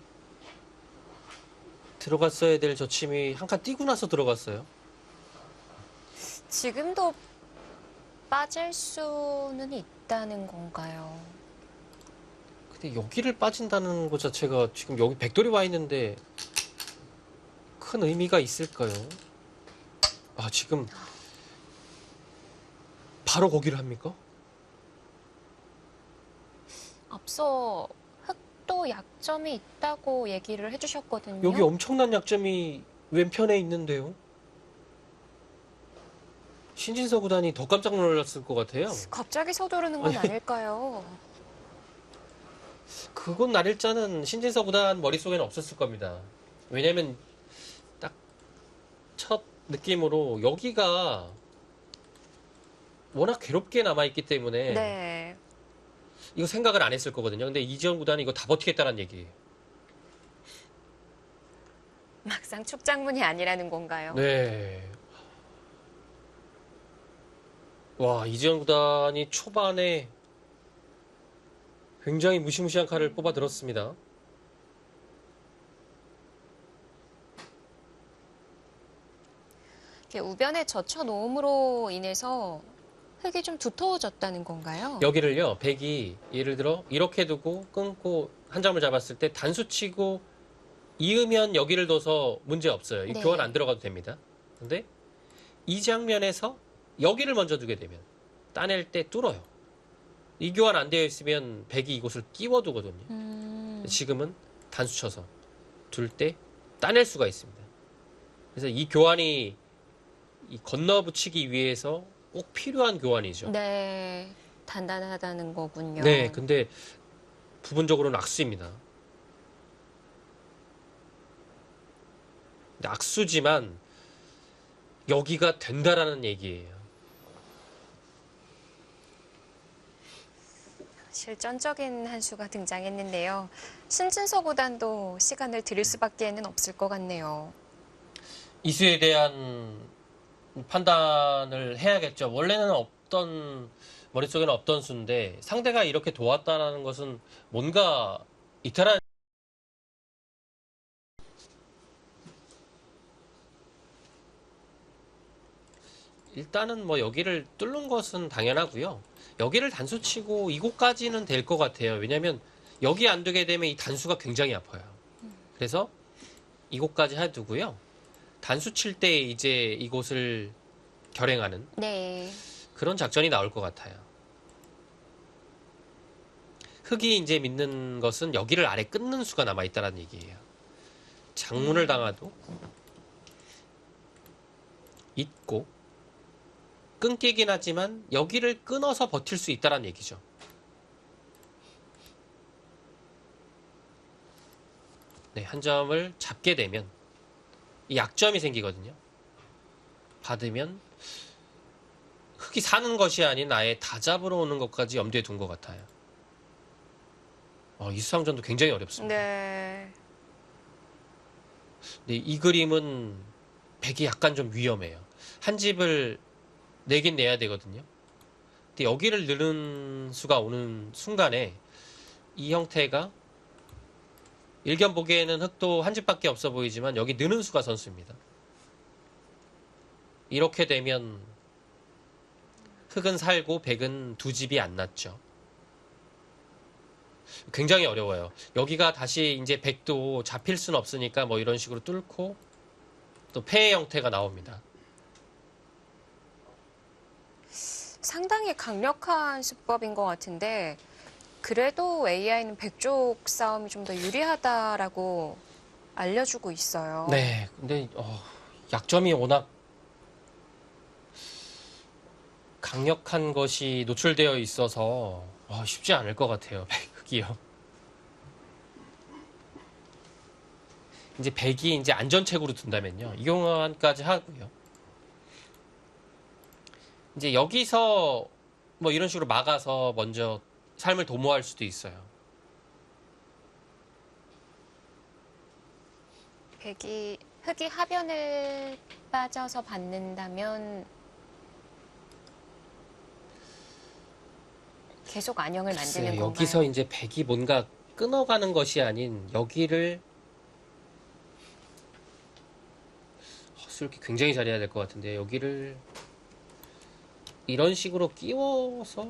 들어갔어야 될 저 침이 한 칸 뛰고 나서 들어갔어요. 지금도 빠질 수는 있다는 건가요? 근데 여기를 빠진다는 것 자체가 지금 여기 백돌이 와 있는데 큰 의미가 있을까요? 아, 지금 바로 거기를 합니까? 앞서 흑도 약점이 있다고 얘기를 해주셨거든요. 여기 엄청난 약점이 왼편에 있는데요. 신진서 구단이 더 깜짝 놀랐을 것 같아요. 갑자기 서두르는 건 아니. 아닐까요? 그곳 날일자는 신진서 구단 머릿속에는 없었을 겁니다. 왜냐면 딱 첫 느낌으로 여기가 워낙 괴롭게 남아있기 때문에 네. 이거 생각을 안 했을 거거든요. 근데 이지원 구단이 이거 다 버티겠다는 얘기예요. 막상 축장문이 아니라는 건가요? 네. 와, 이지원 구단이 초반에 굉장히 무시무시한 칼을 뽑아 들었습니다. 이렇게 우변에 젖혀 놓음으로 인해서 흙이 좀 두터워졌다는 건가요? 여기를요, 백이 예를 들어 이렇게 두고 끊고 한 점을 잡았을 때 단수 치고 이으면 여기를 둬서 문제 없어요. 이 네. 교환 안 들어가도 됩니다. 근데 이 장면에서 여기를 먼저 두게 되면 따낼 때 뚫어요. 이 교환 안 되어 있으면 백이 이곳을 끼워두거든요. 지금은 단수 쳐서 둘 때 따낼 수가 있습니다. 그래서 이 교환이 이 건너붙이기 위해서 꼭 필요한 교환이죠. 네. 단단하다는 거군요. 네, 근데 부분적으로는 악수입니다. 근데 악수지만 여기가 된다라는 얘기예요. 실전적인 한 수가 등장했는데요. 신진서 구단도 시간을 들일 수밖에는 없을 것 같네요. 이수에 대한 판단을 해야겠죠. 원래는 머릿속에는 없던 수인데 상대가 이렇게 도왔다는 것은 뭔가 이탈한 일단은 뭐 여기를 뚫는 것은 당연하고요. 여기를 단수치고 이곳까지는 될 것 같아요. 왜냐하면 여기 안 되게 되면 이 단수가 굉장히 아파요. 그래서 이곳까지 해두고요. 단수 칠 때 이제 이곳을 결행하는 네. 그런 작전이 나올 것 같아요. 흑이 이제 믿는 것은 여기를 아래 끊는 수가 남아있다는 얘기예요. 장문을 당하도 있고 끊기긴 하지만 여기를 끊어서 버틸 수 있다는 얘기죠. 네, 한 점을 잡게 되면 이 약점이 생기거든요. 받으면 흑이 사는 것이 아닌 아예 다 잡으러 오는 것까지 염두에 둔 것 같아요. 이 수상전도 굉장히 어렵습니다. 네. 네, 이 그림은 백이 약간 좀 위험해요. 한 집을 내긴 내야 되거든요. 근데 여기를 넣는 수가 오는 순간에 이 형태가 일견 보기에는 흑도 한 집밖에 없어 보이지만 여기 넣는 수가 선수입니다. 이렇게 되면 흑은 살고 백은 두 집이 안 났죠. 굉장히 어려워요. 여기가 다시 이제 백도 잡힐 수는 없으니까 뭐 이런 식으로 뚫고 또 패의 형태가 나옵니다. 상당히 강력한 수법인 것 같은데 그래도 AI는 백쪽 싸움이 좀 더 유리하다라고 알려주고 있어요. 네, 근데 약점이 워낙 강력한 것이 노출되어 있어서 쉽지 않을 것 같아요. 백이요. 이제 백이 이제 안전책으로 둔다면요. 이 교환까지 하고요. 이제 여기서 뭐 이런 식으로 막아서 먼저 삶을 도모할 수도 있어요. 흙이 하변을 빠져서 받는다면 계속 안형을 만드는 건가요? 여기서 이제 백이 뭔가 끊어가는 것이 아닌 여기를 헛수렇게 굉장히 잘해야 될 것 같은데 여기를 이런 식으로 끼워서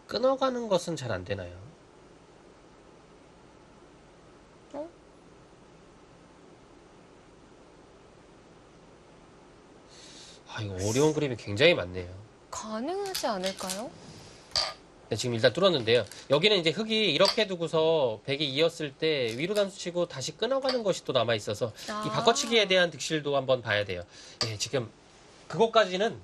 끊어가는 것은 잘 안 되나요? 어? 아, 이거 어려운 그림이 굉장히 많네요. 가능하지 않을까요? 네, 지금 일단 뚫었는데요. 여기는 이제 흙이 이렇게 두고서 백이 이었을 때 위로 단수치고 다시 끊어가는 것이 또 남아 있어서 이 바꿔치기에 대한 득실도 한번 봐야 돼요. 네, 지금 그것까지는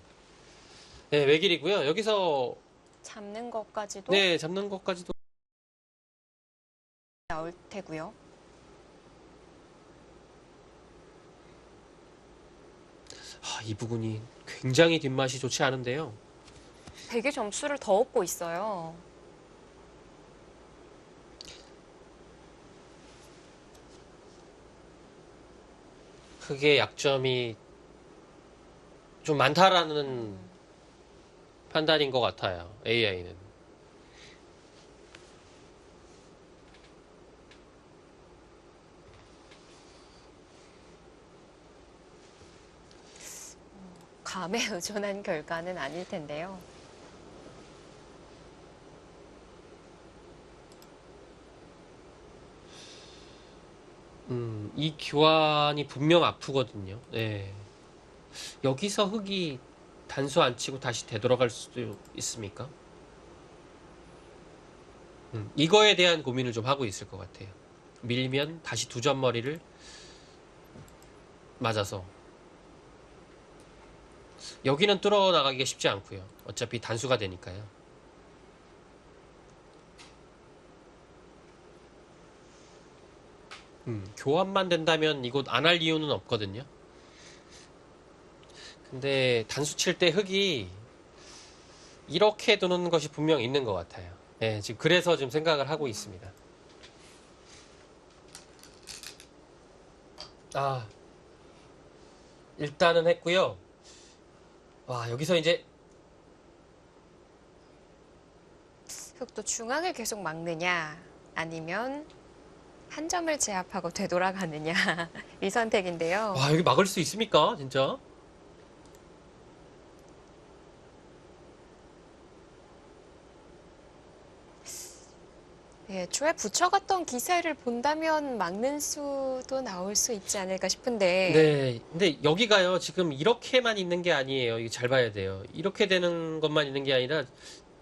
네, 외길이고요. 여기서 잡는 것까지도 네, 잡는 것까지도 나올 테고요. 이 부분이 굉장히 뒷맛이 좋지 않은데요. 백의 점수를 더 얻고 있어요. 흙의 약점이 좀 많다라는 판단인 것 같아요. AI는. 감에 의존한 결과는 아닐 텐데요. 이 교환이 분명 아프거든요. 네. 여기서 흙이 단수 안 치고 다시 되돌아갈 수도 있습니까? 이거에 대한 고민을 좀 하고 있을 것 같아요. 밀면 다시 두 점머리를 맞아서 여기는 뚫어 나가기가 쉽지 않고요. 어차피 단수가 되니까요. 교환만 된다면 이곳 안 할 이유는 없거든요. 근데 단수 칠 때 흙이 이렇게 두는 것이 분명 있는 것 같아요. 예, 지금 그래서 좀 생각을 하고 있습니다. 일단은 했고요. 와, 여기서 이제 흙도 중앙을 계속 막느냐 아니면 한 점을 제압하고 되돌아가느냐 이 선택인데요. 와, 여기 막을 수 있습니까? 진짜? 예, 초에 붙여갔던 기세를 본다면 막는 수도 나올 수 있지 않을까 싶은데 네. 근데 여기가요, 지금 이렇게만 있는 게 아니에요. 이거 잘 봐야 돼요. 이렇게 되는 것만 있는 게 아니라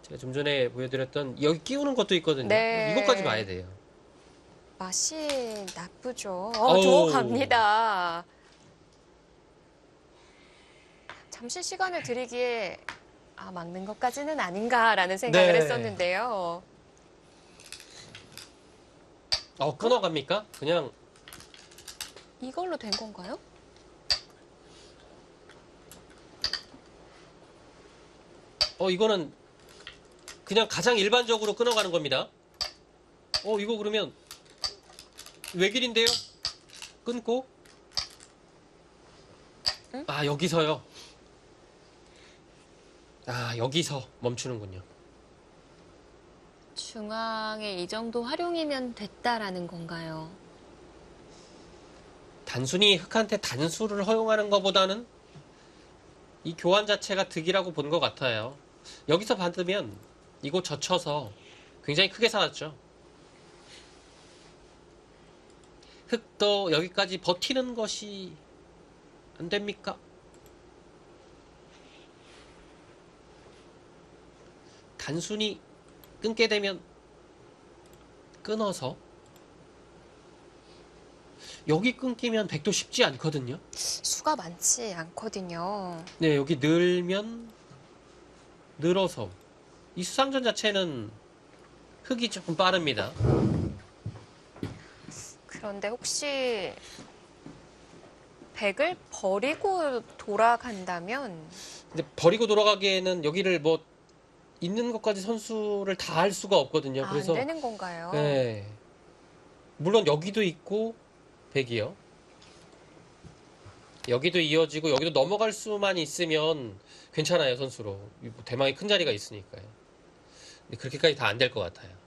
제가 좀 전에 보여드렸던 여기 끼우는 것도 있거든요. 네. 이것까지 봐야 돼요. 맛이 나쁘죠. 어우. 들어갑니다. 잠시 시간을 드리기에 막는 것까지는 아닌가라는 생각을 네. 했었는데요. 끊어갑니까? 그냥 이걸로 된 건가요? 이거는 그냥 가장 일반적으로 끊어가는 겁니다. 이거 그러면 외길인데요? 끊고 응? 여기서요. 여기서 멈추는군요. 중앙에 이 정도 활용이면 됐다라는 건가요? 단순히 흑한테 단수를 허용하는 것보다는 이 교환 자체가 득이라고 본 것 같아요. 여기서 받으면 이거 젖혀서 굉장히 크게 살았죠. 흑도 여기까지 버티는 것이 안 됩니까? 단순히 끊게 되면 끊어서 여기 끊기면 백도 쉽지 않거든요. 수가 많지 않거든요. 네, 여기 늘면 늘어서 이 수상전 자체는 흙이 조금 빠릅니다. 그런데 혹시 백을 버리고 돌아간다면 근데 버리고 돌아가기에는 여기를 뭐 있는 것까지 선수를 다 할 수가 없거든요. 안 그래서 되는 건가요? 네. 물론 여기도 있고 백이요. 여기도 이어지고 여기도 넘어갈 수만 있으면 괜찮아요, 선수로. 대망의 큰 자리가 있으니까요. 근데 그렇게까지 다 안 될 것 같아요.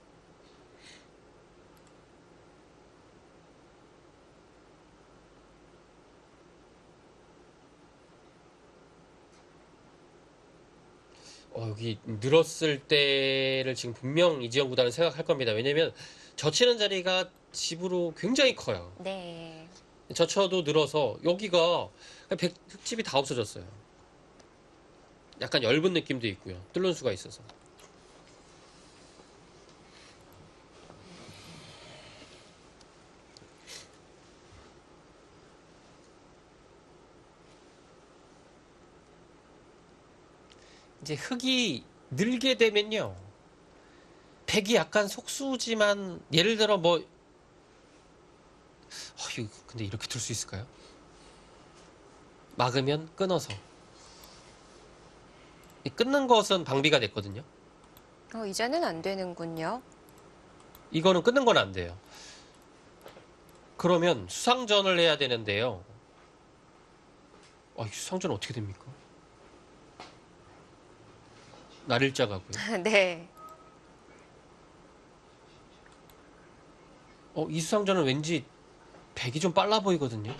여기 늘었을 때를 지금 분명 이지영 구단은 생각할 겁니다. 왜냐면 젖히는 자리가 집으로 굉장히 커요. 네. 젖혀도 늘어서 여기가 흙집이 다 없어졌어요. 약간 엷은 느낌도 있고요. 뚫는 수가 있어서. 이제 흙이 늘게 되면요. 백이 약간 속수지만 예를 들어 뭐 이거 근데 이렇게 둘 수 있을까요? 막으면 끊어서 이 끊는 것은 방비가 됐거든요. 이제는 안 되는군요. 이거는 끊는 건 안 돼요. 그러면 수상전을 해야 되는데요. 이 수상전은 어떻게 됩니까? 날일자 가고요. 네. 이 수상전은 왠지 백이 좀 빨라 보이거든요.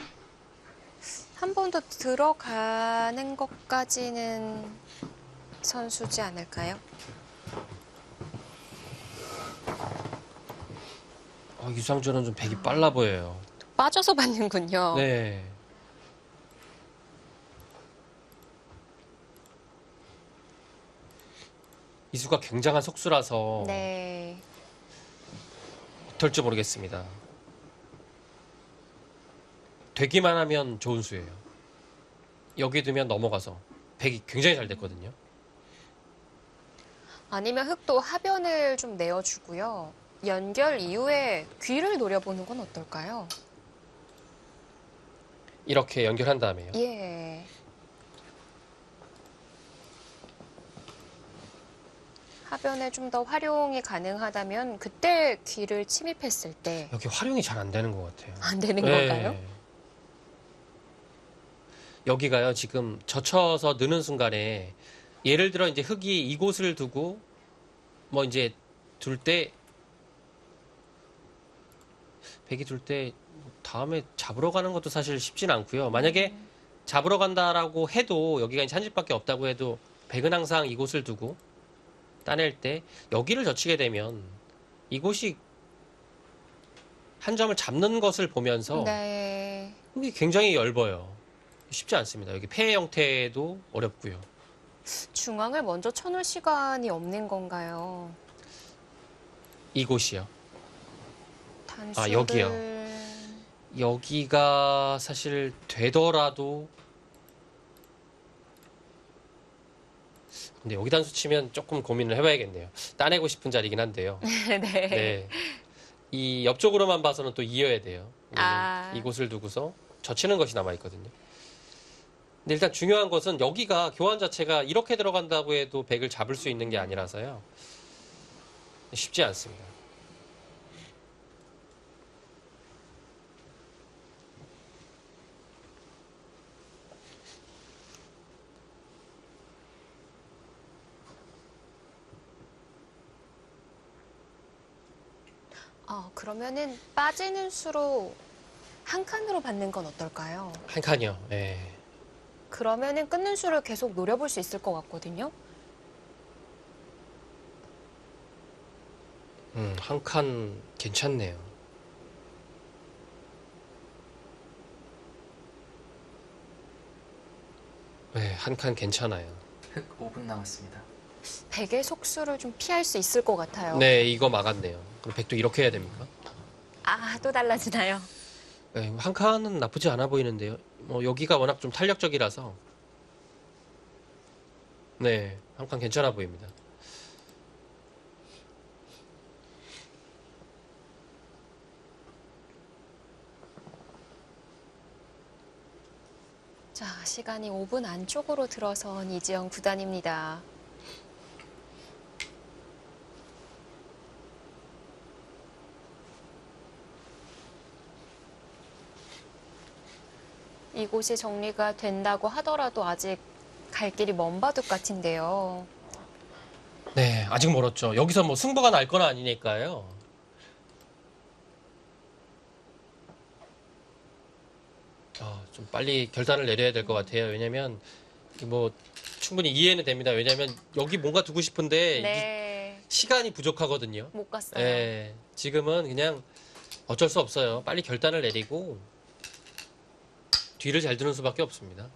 한 번 더 들어가는 것까지는 선수지 않을까요? 이 수상전은 좀 백이 빨라 보여요. 빠져서 받는군요. 네. 이수가 굉장한 속수라서 네. 어떨지 모르겠습니다. 되기만 하면 좋은 수예요. 여기 두면 넘어가서 백이 굉장히 잘 됐거든요. 아니면 흙도 하변을 좀 내어주고요. 연결 이후에 귀를 노려보는 건 어떨까요? 이렇게 연결한 다음에요. 예. 하변에 좀 더 활용이 가능하다면 그때 귀를 침입했을 때 안 여기 활용이 잘 안 되는 것 같아요. 되는 네. 건가요? 여기가요, 지금 젖혀서 느는 순간에 예를 들어 이제 흙이 이곳을 두고 뭐 이제 둘 때 백이 둘 때 다음에 잡으러 가는 것도 사실 쉽진 않고요. 만약에 잡으러 간다라고 해도 여기가 이제 한 집밖에 없다고 해도 백은 항상 이곳을 두고 따낼 때 여기를 젖히게 되면 이곳이 한 점을 잡는 것을 보면서 네. 이게 굉장히 엷어요. 쉽지 않습니다. 여기 폐 형태도 어렵고요. 중앙을 먼저 쳐놓을 시간이 없는 건가요? 이곳이요. 단수를 여기요. 여기가 사실 되더라도 근데 여기 단수 치면 조금 고민을 해봐야겠네요. 따내고 싶은 자리긴 한데요. 네. 네. 이 옆쪽으로만 봐서는 또 이어야 돼요. 아. 이곳을 두고서 젖히는 것이 남아있거든요. 근데 일단 중요한 것은 여기가 교환 자체가 이렇게 들어간다고 해도 백을 잡을 수 있는 게 아니라서요. 쉽지 않습니다. 그러면은 빠지는 수로 한 칸으로 받는 건 어떨까요? 한 칸이요. 예. 그러면은 끊는 수를 계속 노려볼 수 있을 것 같거든요. 한 칸 괜찮네요. 네, 한 칸 괜찮아요. 흑 5분 남았습니다. 백의 속수를 좀 피할 수 있을 것 같아요. 네, 이거 막았네요. 그럼 백도 이렇게 해야 됩니까? 또 달라지나요? 네, 한 칸은 나쁘지 않아 보이는데요. 여기가 워낙 좀 탄력적이라서 네, 한 칸 괜찮아 보입니다. 자, 시간이 5분 안쪽으로 들어선 이지영 구단입니다. 이곳이 정리가 된다고 하더라도 아직 갈 길이 먼 바둑 같은데요. 네, 아직 멀었죠. 여기서 뭐 승부가 날 건 아니니까요. 좀 빨리 결단을 내려야 될 것 같아요. 왜냐면 뭐 충분히 이해는 됩니다. 왜냐면 여기 뭔가 두고 싶은데 네, 시간이 부족하거든요. 못 갔어요. 네, 지금은 그냥 어쩔 수 없어요. 빨리 결단을 내리고 뒤를 잘 드는 수밖에 없습니다.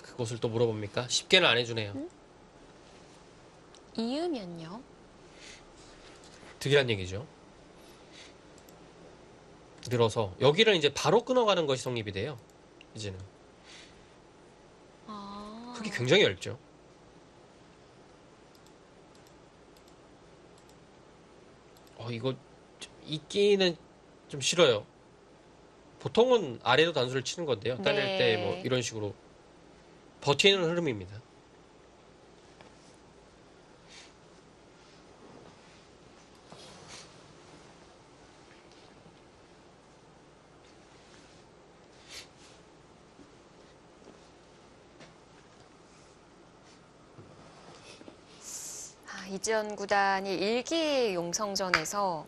그것을 또 물어봅니까? 쉽게는 안 해주네요. 이으면요? 득이란 얘기죠. 늘어서 여기를 이제 바로 끊어가는 것이 성립이 돼요. 이제는 아, 흙이 굉장히 얇죠. 이거 있기는 좀 싫어요. 보통은 아래로 단수를 치는 건데요. 따낼 네. 때 뭐 이런 식으로 버티는 흐름입니다. 이지연 구단이 일기 용성전에서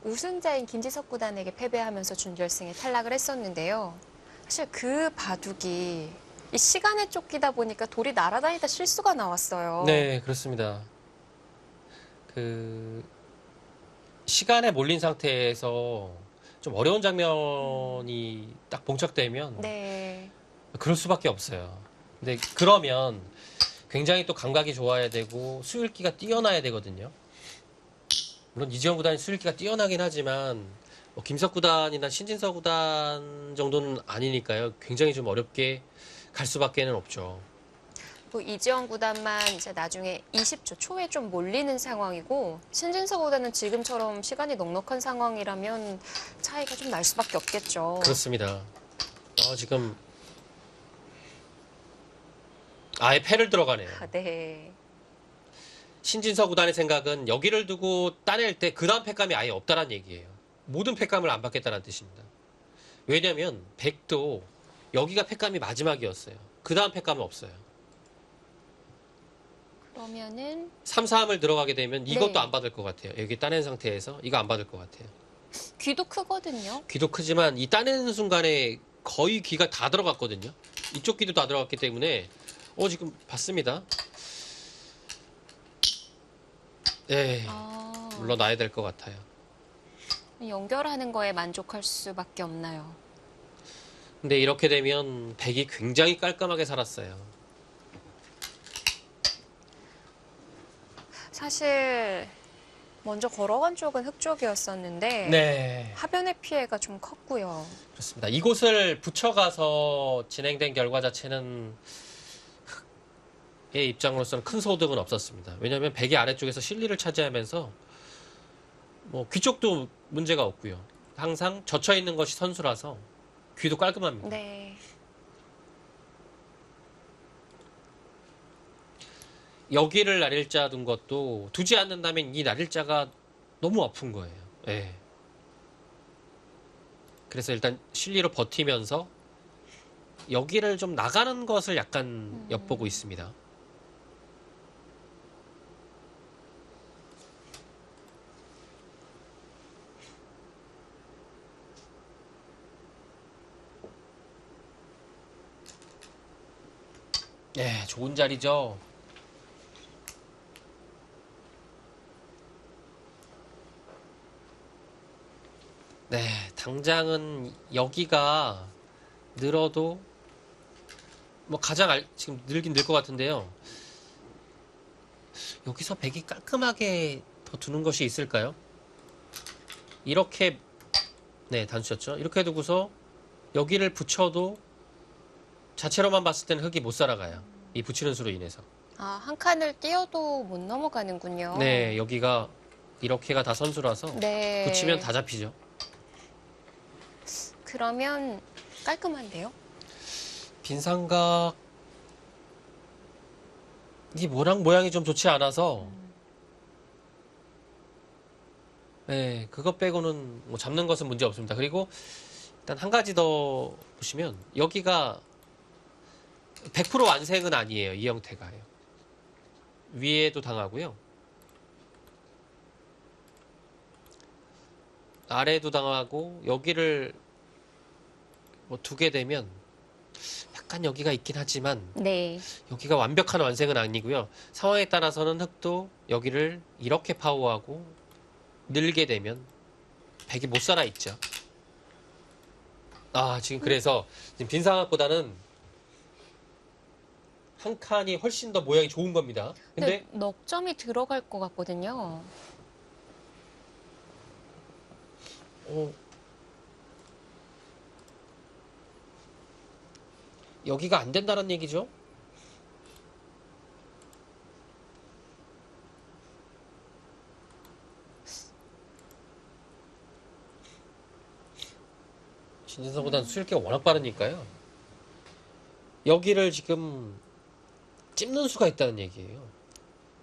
우승자인 김지석 구단에게 패배하면서 준결승에 탈락을 했었는데요. 사실 그 바둑이 이 시간에 쫓기다 보니까 돌이 날아다니다 실수가 나왔어요. 네, 그렇습니다. 그 시간에 몰린 상태에서 좀 어려운 장면이 딱 봉착되면 네. 그럴 수밖에 없어요. 근데 그러면 굉장히 또 감각이 좋아야 되고 수율기가 뛰어나야 되거든요. 물론 이지영 구단이 수율기가 뛰어나긴 하지만 뭐 김석 구단이나 신진서 구단 정도는 아니니까요. 굉장히 좀 어렵게 갈 수밖에는 없죠. 또 이지영 구단만 이제 나중에 20초 초에 좀 몰리는 상황이고 신진서 구단은 지금처럼 시간이 넉넉한 상황이라면 차이가 좀 날 수밖에 없겠죠. 그렇습니다. 지금 아예 패를 들어가네요. 네. 신진서 구단의 생각은 여기를 두고 따낼 때 그 다음 패감이 아예 없다는 얘기예요. 모든 패감을 안 받겠다는 뜻입니다. 왜냐면 100도 여기가 패감이 마지막이었어요. 그 다음 패감은 없어요. 그러면은 3, 4함을 들어가게 되면 이것도 네. 안 받을 것 같아요. 여기 따낸 상태에서 이거 안 받을 것 같아요. 귀도 크거든요. 귀도 크지만 이 따내는 순간에 거의 귀가 다 들어갔거든요. 이쪽 귀도 다 들어갔기 때문에 지금 봤습니다. 네, 물러나야 될 것 같아요. 연결하는 거에 만족할 수밖에 없나요? 근데 이렇게 되면 백이 굉장히 깔끔하게 살았어요. 사실 먼저 걸어간 쪽은 흙 쪽이었었는데 네, 하변의 피해가 좀 컸고요. 그렇습니다. 이곳을 붙여가서 진행된 결과 자체는 흑의 입장으로서는 큰 소득은 없었습니다. 왜냐하면 백이 아래쪽에서 실리를 차지하면서 뭐 귀 쪽도 문제가 없고요. 항상 젖혀 있는 것이 선수라서 귀도 깔끔합니다. 네. 여기를 날일자 둔 것도 두지 않는다면 이 날일자가 너무 아픈 거예요. 예. 그래서 일단 실리로 버티면서 여기를 좀 나가는 것을 약간 엿보고 있습니다. 네, 좋은 자리죠. 네, 당장은 여기가 늘어도 뭐 가장 지금 늘긴 늘 것 같은데요. 여기서 백이 깔끔하게 더 두는 것이 있을까요? 이렇게 네, 단수였죠. 이렇게 두고서 여기를 붙여도 자체로만 봤을 때는 흙이 못 살아가요. 이 붙이는 수로 인해서. 한 칸을 띄어도 못 넘어가는군요. 네, 여기가 이렇게가 다 선수라서 네. 붙이면 다 잡히죠. 그러면 깔끔한데요? 빈삼각이 모양 모양이 좀 좋지 않아서 네, 그것 빼고는 뭐 잡는 것은 문제 없습니다. 그리고 일단 한 가지 더 보시면 여기가 100% 완색은 아니에요. 이 형태가. 위에도 당하고요. 아래도 당하고 여기를 뭐 두게 되면 약간 여기가 있긴 하지만 네. 여기가 완벽한 완색은 아니고요. 상황에 따라서는 흙도 여기를 이렇게 파워하고 늘게 되면 백이 못 살아 있죠. 아, 지금 그래서 지금 빈상학보다는 한 칸이 훨씬 더 모양이 좋은 겁니다. 근데 넉 점이 들어갈 것 같거든요. 여기가 안 된다는 얘기죠. 신진서보다는 수일기가 워낙 빠르니까요. 여기를 지금 찝는 수가 있다는 얘기예요.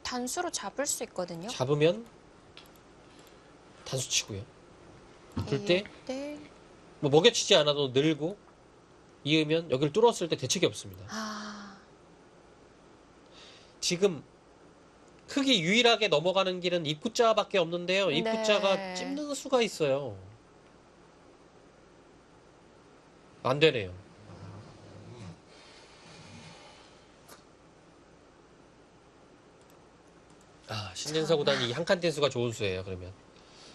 단수로 잡을 수 있거든요. 잡으면 단수 치고요. 그럴 때 네. 뭐 먹여치지 않아도 늘고 이으면 여기를 뚫었을 때 대책이 없습니다. 아, 지금 흙이 유일하게 넘어가는 길은 입구자밖에 없는데요. 입구자가 네. 찝는 수가 있어요. 안 되네요. 아, 신진서 구단이 이 한 칸 뛴 수가 좋은 수예요. 그러면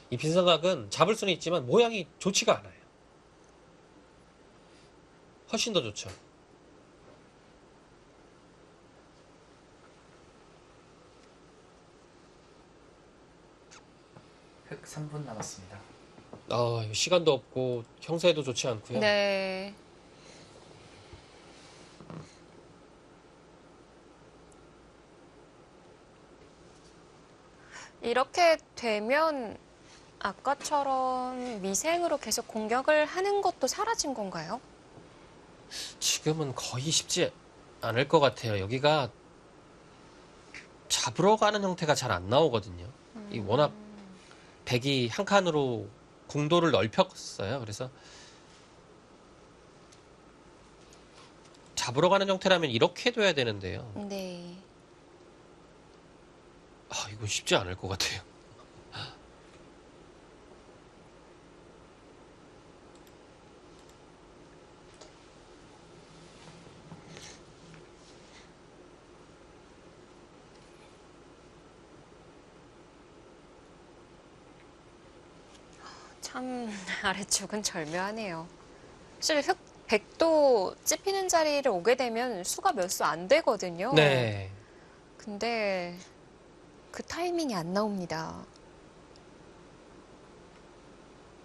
이 빈성각은 잡을 수는 있지만 모양이 좋지가 않아요. 훨씬 더 좋죠. 흑 3분 남았습니다. 아, 시간도 없고 형세도 좋지 않고요. 네. 이렇게 되면 아까처럼 미생으로 계속 공격을 하는 것도 사라진 건가요? 지금은 거의 쉽지 않을 것 같아요. 여기가 잡으러 가는 형태가 잘 안 나오거든요. 이 워낙 백이 한 칸으로 궁도를 넓혔어요. 그래서 잡으러 가는 형태라면 이렇게 둬야 되는데요. 네. 아, 이건 쉽지 않을 것 같아요. 참 아래쪽은 절묘하네요. 사실 백도 찝히는 자리를 오게 되면 수가 몇 수 안 되거든요. 네. 근데 그 타이밍이 안 나옵니다.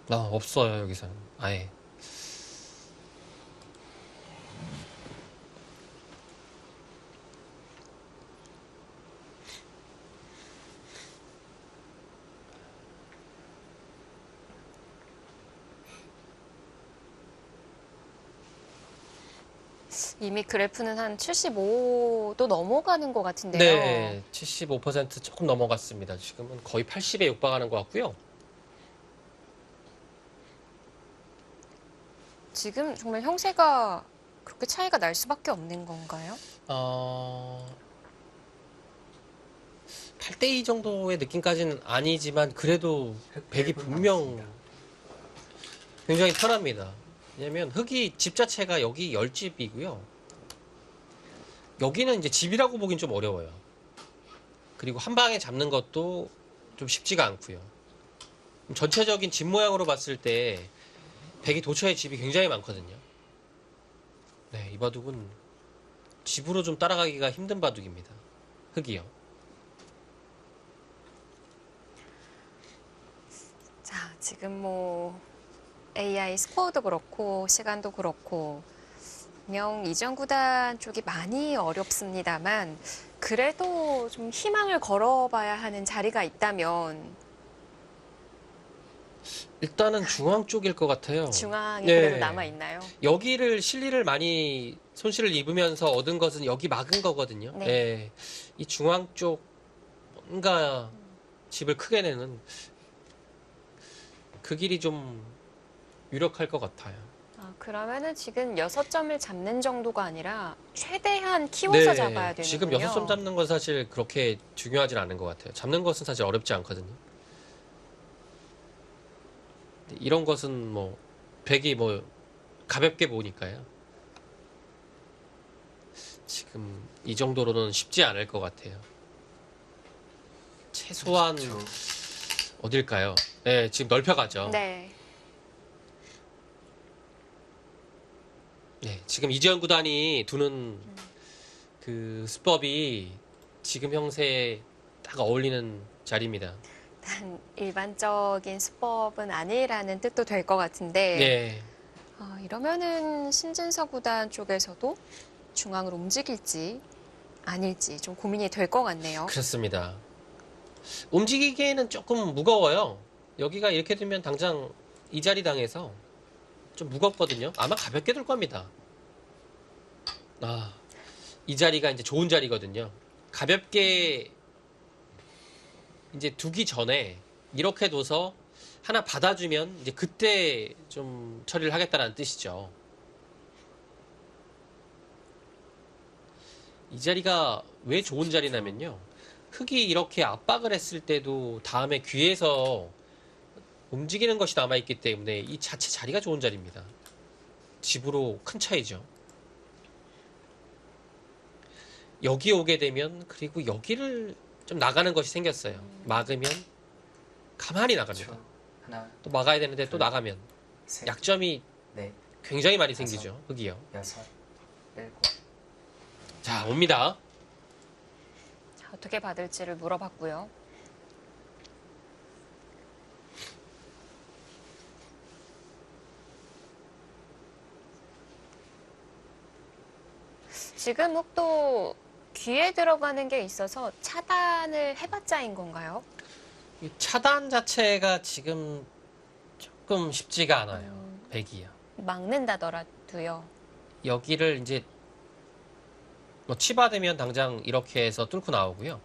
아, 없어요, 여기서는. 아예. 이미 그래프는 한 75도 넘어가는 것 같은데요. 네, 75% 조금 넘어갔습니다. 지금은 거의 80에 육박하는 것 같고요. 지금 정말 형세가 그렇게 차이가 날 수밖에 없는 건가요? 8대2 정도의 느낌까지는 아니지만 그래도 흑 백이 1분 분명 남았습니다. 굉장히 편합니다. 왜냐면 흙이 집 자체가 여기 10집이고요. 여기는 이제 집이라고 보긴 좀 어려워요. 그리고 한 방에 잡는 것도 좀 쉽지가 않고요. 전체적인 집 모양으로 봤을 때 백이 도처에 집이 굉장히 많거든요. 네, 이 바둑은 집으로 좀 따라가기가 힘든 바둑입니다. 흙이요. 자, 지금 뭐 AI 스코어도 그렇고 시간도 그렇고 분명 이전 구단 쪽이 많이 어렵습니다만 그래도 좀 희망을 걸어봐야 하는 자리가 있다면 일단은 중앙 쪽일 것 같아요. 중앙이 네. 그래도 남아 있나요? 여기를 실리를 많이 손실을 입으면서 얻은 것은 여기 막은 거거든요. 네. 네. 이 중앙 쪽 뭔가 집을 크게 내는 그 길이 좀 유력할 것 같아요. 그러면은 지금 6점을 잡는 정도가 아니라 최대한 키워서 잡아야 되는군요. 지금 6점 잡는 건 사실 그렇게 중요하진 않은 것 같아요. 잡는 것은 사실 어렵지 않거든요. 이런 것은 뭐 백이 뭐 가볍게 보니까요. 지금 이 정도로는 쉽지 않을 것 같아요. 최소한 어딜까요? 네, 지금 넓혀가죠. 네. 네, 지금 이재현 구단이 두는 그 수법이 지금 형세에 딱 어울리는 자리입니다. 단 일반적인 수법은 아니라는 뜻도 될 것 같은데 네, 이러면은 신진서 구단 쪽에서도 중앙으로 움직일지 아닐지 좀 고민이 될 것 같네요. 그렇습니다. 움직이기에는 조금 무거워요. 여기가 이렇게 되면 당장 이 자리 당해서 좀 무겁거든요. 아마 가볍게 둘 겁니다. 이 자리가 이제 좋은 자리거든요. 가볍게 이제 두기 전에 이렇게 둬서 하나 받아주면 이제 그때 좀 처리를 하겠다는 뜻이죠. 이 자리가 왜 좋은 자리냐면요. 흙이 이렇게 압박을 했을 때도 다음에 귀에서 움직이는 것이 남아있기 때문에 이 자체 자리가 좋은 자리입니다. 집으로 큰 차이죠. 여기 오게 되면 그리고 여기를 좀 나가는 것이 생겼어요. 막으면 가만히 나갑니다. 하나, 또 막아야 되는데 또 나가면 셋, 약점이 넷, 굉장히 많이 생기죠. 흙이요. 여섯, 일곱. 자, 옵니다. 자, 어떻게 받을지를 물어봤고요. 지금 흙도 귀에 들어가는 게 있어서 차단을 해봤자인 건가요? 이 차단 자체가 지금 조금 쉽지가 않아요. 백이요. 막는다더라도요. 여기를 이제 뭐 치받으면 당장 이렇게 해서 뚫고 나오고요.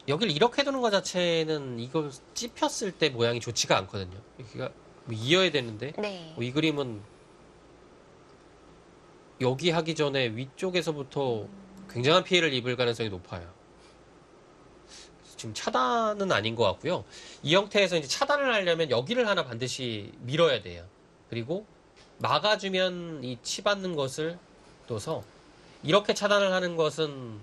여기를 이렇게 두는 것 자체는 이걸 찝혔을 때 모양이 좋지가 않거든요. 여기가 뭐 이어야 되는데 네. 이 그림은 여기 하기 전에 위쪽에서부터 굉장한 피해를 입을 가능성이 높아요. 지금 차단은 아닌 것 같고요. 이 형태에서 이제 차단을 하려면 여기를 하나 반드시 밀어야 돼요. 그리고 막아주면 이 치받는 것을 둬서 이렇게 차단을 하는 것은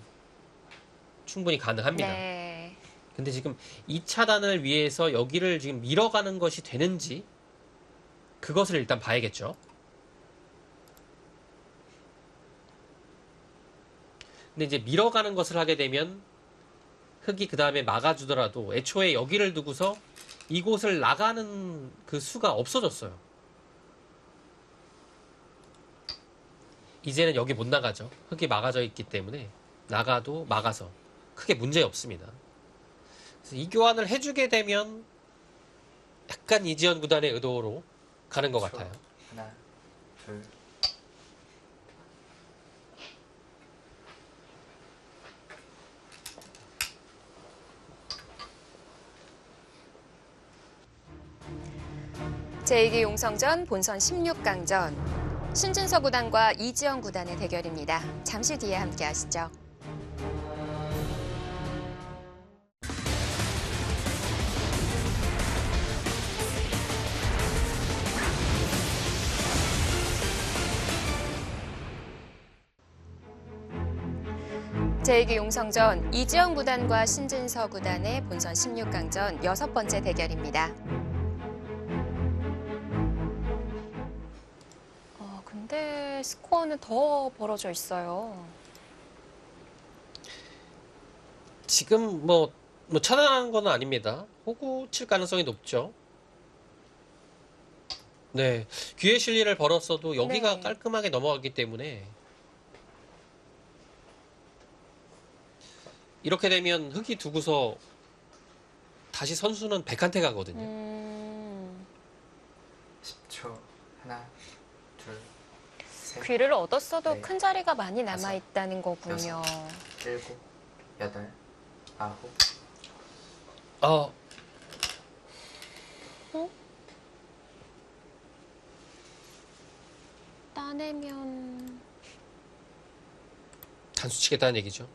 충분히 가능합니다. 네. 근데 지금 이 차단을 위해서 여기를 지금 밀어가는 것이 되는지 그것을 일단 봐야겠죠. 근데 이제 밀어가는 것을 하게 되면 흙이 그 다음에 막아주더라도 애초에 여기를 두고서 이곳을 나가는 그 수가 없어졌어요. 이제는 여기 못 나가죠. 흙이 막아져 있기 때문에 나가도 막아서 크게 문제 없습니다. 그래서 이 교환을 해주게 되면 약간 이지현 구단의 의도로 가는 것 같아요. 하나, 둘, 제2기 용성전 본선 16강전 신진서 구단과 이지영 구단의 대결입니다. 잠시 뒤에 함께 하시죠. 제2기 용성전 이지영 구단과 신진서 구단의 본선 16강전 6번째 대결입니다. 근데 스코어는 더 벌어져 있어요. 지금 뭐 차단하는 건 아닙니다. 호구 칠 가능성이 높죠. 네, 귀의 실리를 벌었어도 여기가 네. 깔끔하게 넘어가기 때문에 이렇게 되면 흙이 두고서 다시 선수는 100한테 가거든요. 10초. 하나, 둘, 셋, 귀를 얻었어도 네. 큰 자리가 많이 다섯, 남아 있다는 거군요. 일곱, 여덟, 아홉. 어, 따내면 단수 치겠다는 얘기죠.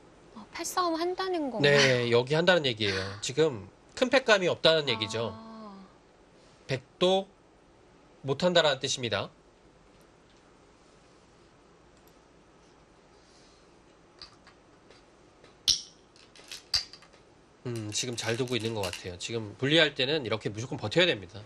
패싸움 한다는 건가요? 네, 여기 한다는 얘기예요. 지금 큰 팩감이 없다는 얘기죠. 아, 100도 못한다라는 뜻입니다. 지금 잘 두고 있는 것 같아요. 지금 분리할 때는 이렇게 무조건 버텨야 됩니다.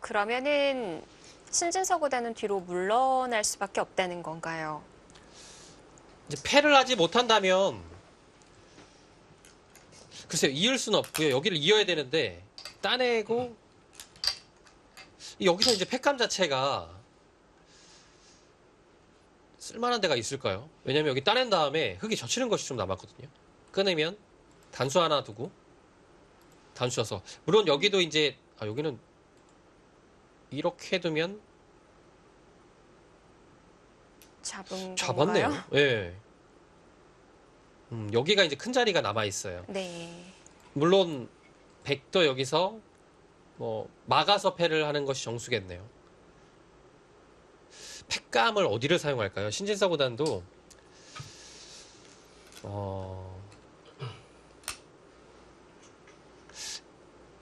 그러면은 신진서 구단은 뒤로 물러날 수밖에 없다는 건가요? 이제 패를 하지 못한다면 글쎄요, 이을 수는 없고요. 여기를 이어야 되는데 따내고 여기서 이제 팩감 자체가 쓸만한 데가 있을까요? 왜냐면 여기 따낸 다음에 흙이 젖히는 것이 좀 남았거든요. 꺼내면 단수 하나 두고 단수여서 물론 여기도 이제 여기는 이렇게 두면 잡은 잡았네요. 건가요? 예. 여기가 이제 큰 자리가 남아 있어요. 네. 물론 백도 여기서 뭐 막아서 패를 하는 것이 정수겠네요. 팩감을 어디를 사용할까요? 신진서 구단도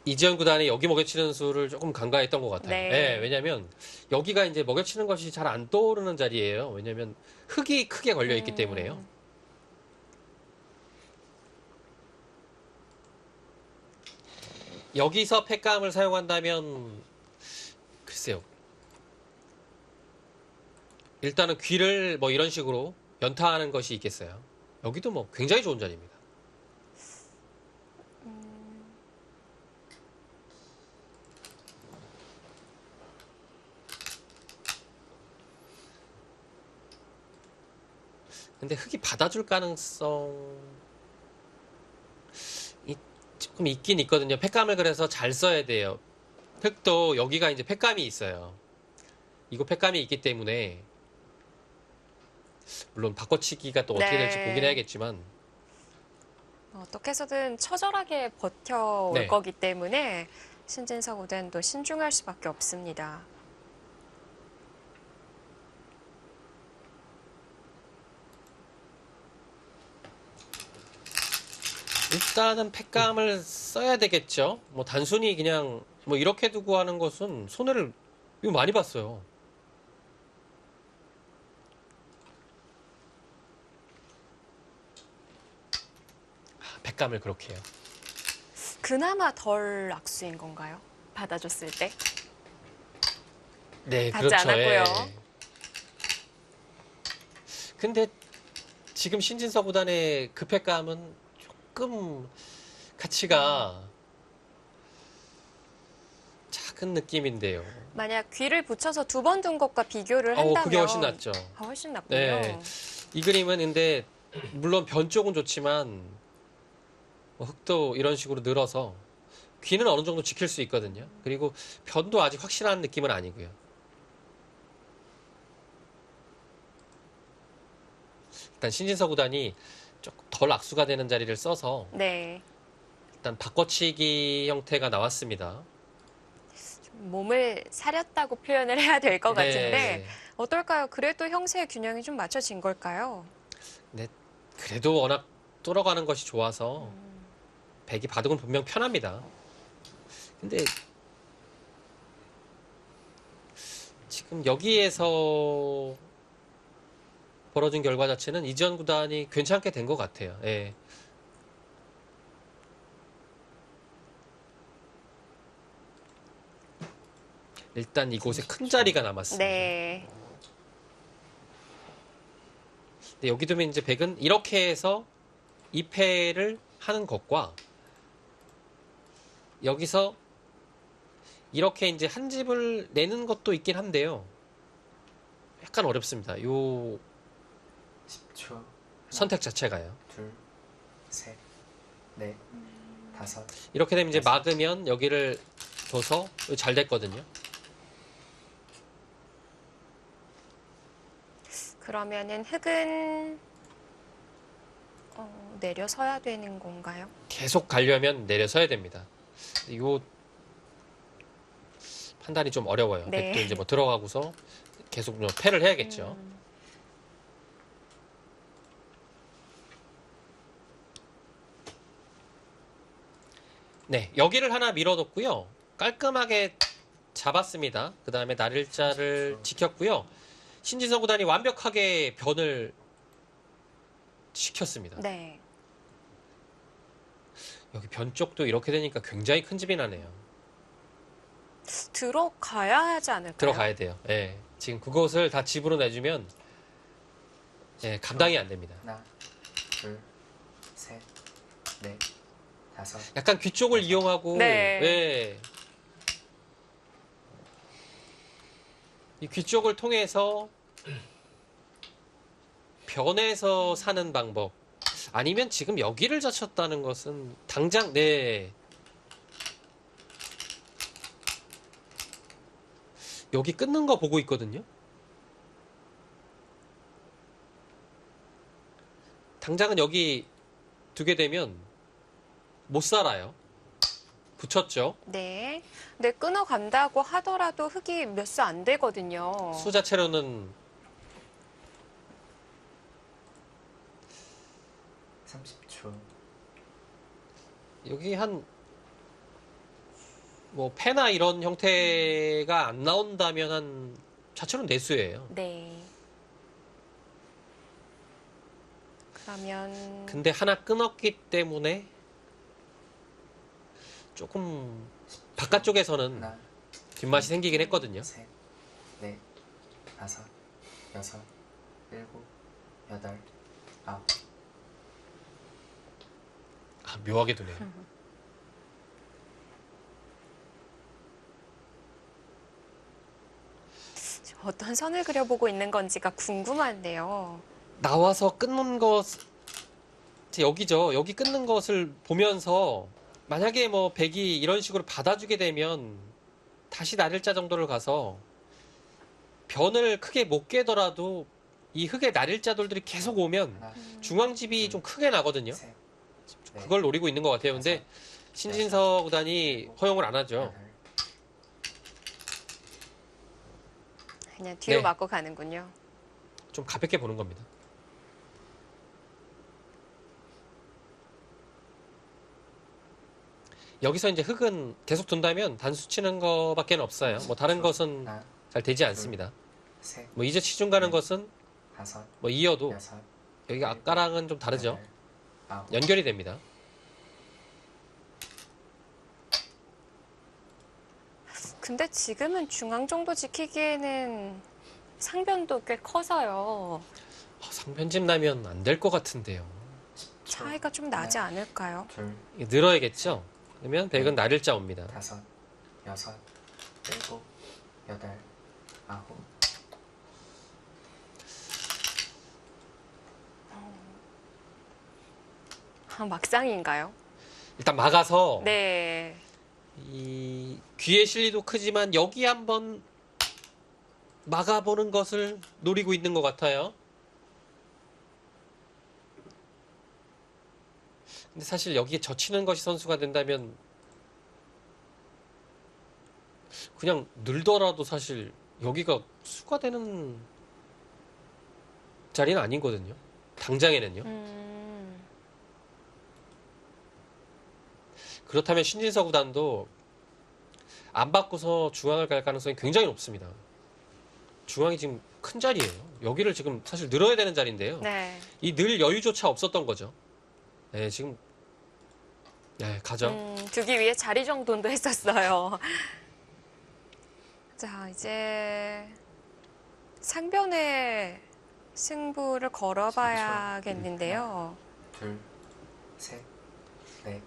이지현 구단이 여기 먹여치는 수를 조금 간과했던 것 같아요. 네. 네, 왜냐하면 여기가 이제 먹여치는 것이 잘 안 떠오르는 자리예요. 왜냐하면 흙이 크게 걸려 있기 때문에요. 여기서 팩감을 사용한다면 글쎄요. 일단은 귀를 뭐 이런 식으로 연타하는 것이 있겠어요. 여기도 뭐 굉장히 좋은 자리입니다. 근데 흙이 받아줄 가능성이 조금 있긴 있거든요. 팩감을 그래서 잘 써야 돼요. 흙도 여기가 이제 팩감이 있어요. 이거 팩감이 있기 때문에 물론 바꿔치기가 또 어떻게 네. 될지 보긴 해야겠지만 어떻게 해서든 처절하게 버텨올 네. 거기 때문에 신진서 구단도 신중할 수밖에 없습니다. 일단은 팩감을 써야 되겠죠. 뭐 단순히 그냥 뭐 이렇게 두고 하는 것은 손해를 이거 많이 봤어요. 팩감을 그렇게 해요. 그나마 덜 악수인 건가요? 받아줬을 때? 네, 받지 그렇죠. 않았고요. 예. 근데 지금 신진서 구단의 그 팩감은 조금 가치가 작은 느낌인데요. 만약 귀를 붙여서 두 번 둔 것과 비교를 한다면 그게 훨씬 낫죠. 훨씬 낫군요. 네. 이 그림은 근데 물론 변 쪽은 좋지만 뭐 흙도 이런 식으로 늘어서 귀는 어느 정도 지킬 수 있거든요. 그리고 변도 아직 확실한 느낌은 아니고요. 일단 신진서 구단이 조금 덜 악수가 되는 자리를 써서 네. 일단 바꿔치기 형태가 나왔습니다. 몸을 사렸다고 표현을 해야 될 것 같은데 네. 어떨까요? 그래도 형세의 균형이 좀 맞춰진 걸까요? 네. 그래도 워낙 뚫어가는 것이 좋아서 백이 바둑은 분명 편합니다. 근데 지금 여기에서 벌어진 결과 자체는 이지현 구단이 괜찮게 된 것 같아요. 예. 일단 이곳에 큰 자리가 남았습니다. 네. 근데 여기 두면 이제 백은 이렇게 해서 2패를 하는 것과 여기서 이렇게 이제 한 집을 내는 것도 있긴 한데요. 약간 어렵습니다. 요 10초. 하나, 선택 자체가요. 둘, 셋, 넷, 다섯. 이렇게 되면 이제 여섯. 막으면 여기를 둬서 잘 됐거든요. 그러면은 흙은 내려서야 되는 건가요? 계속 가려면 내려서야 됩니다. 요 판단이 좀 어려워요. 네. 백도 이제 뭐 들어가고서 계속 뭐 패를 해야겠죠. 네, 여기를 하나 밀어뒀고요. 깔끔하게 잡았습니다. 그 다음에 날일자를 지켰고요. 신진서 구단이 완벽하게 변을 시켰습니다. 네. 여기 변 쪽도 이렇게 되니까 굉장히 큰 집이 나네요. 들어가야 하지 않을까요? 들어가야 돼요. 예. 지금 그곳을 다 집으로 내주면 예, 감당이 안 됩니다. 하나, 둘, 셋, 넷, 다섯. 약간 귀 쪽을 이용하고 네. 예. 이 귀 쪽을 통해서 변해서 사는 방법 아니면 지금 여기를 젖혔다는 것은 당장 네 여기 끊는 거 보고 있거든요. 당장은 여기 두게 되면 못 살아요. 붙였죠. 네. 근데 끊어간다고 하더라도 흙이 몇 수 안 되거든요. 수 자체로는 30초. 여기 한 뭐 패나 이런 형태가 안 나온다면 한 자체로 내수예요. 네. 그러면 근데 하나 끊었기 때문에 조금 바깥쪽에서는 하나, 뒷맛이 생기긴 했거든요. 셋, 넷, 다섯, 여섯, 일곱, 여덟, 아홉. 아, 묘하게 두네요. 어떤 선을 그려보고 있는 건지가 궁금한데요. 나와서 끊는 것 여기죠. 여기 끊는 것을 보면서 만약에 뭐 백이 이런 식으로 받아주게 되면 다시 날일자 정도를 가서 변을 크게 못 깨더라도 이 흙의 날일자돌들이 계속 오면 하나, 중앙집이 좀 크게 나거든요. 셋, 넷, 그걸 노리고 있는 것 같아요. 근데 신진서 구단이 허용을 안 하죠. 여덟. 그냥 뒤로 네. 맞고 가는군요. 좀 가볍게 보는 겁니다. 여기서 이제 흙은 계속 둔다면 단수 치는 거밖에 없어요. 뭐 다른 것은 하나, 잘 되지 않습니다. 셋, 뭐 이제 치중 가는 것은 다섯, 뭐 이어도 여섯, 여기가 아까랑은 좀 다르죠. 여덟, 아홉. 연결이 됩니다. 근데 지금은 중앙 정도 지키기에는 상변도 꽤 커서요. 상변집 나면 안 될 것 같은데요. 차이가 좀 나지 않을까요? 둘, 이게 늘어야겠죠. 그러면 백은 날일자 옵니다. 다섯, 여섯, 일곱, 여덟, 아홉. 막상인가요? 일단 막아서 네. 이 귀의 실리도 크지만 여기 한번 막아보는 것을 노리고 있는 것 같아요. 근데 사실 여기에 젖히는 것이 선수가 된다면 그냥 늘더라도 사실 여기가 수가 되는 자리는 아니거든요. 당장에는요. 그렇다면 신진서 구단도 안 바꿔서 중앙을 갈 가능성이 굉장히 높습니다. 중앙이 지금 큰 자리예요. 여기를 지금 사실 늘어야 되는 자리인데요. 네. 이 늘 여유조차 없었던 거죠. 네, 지금 네, 가죠. 두기 위해 자리 정돈도 했었어요. 자, 이제 상변에 승부를 걸어봐야겠는데요. 둘, 셋, 넷,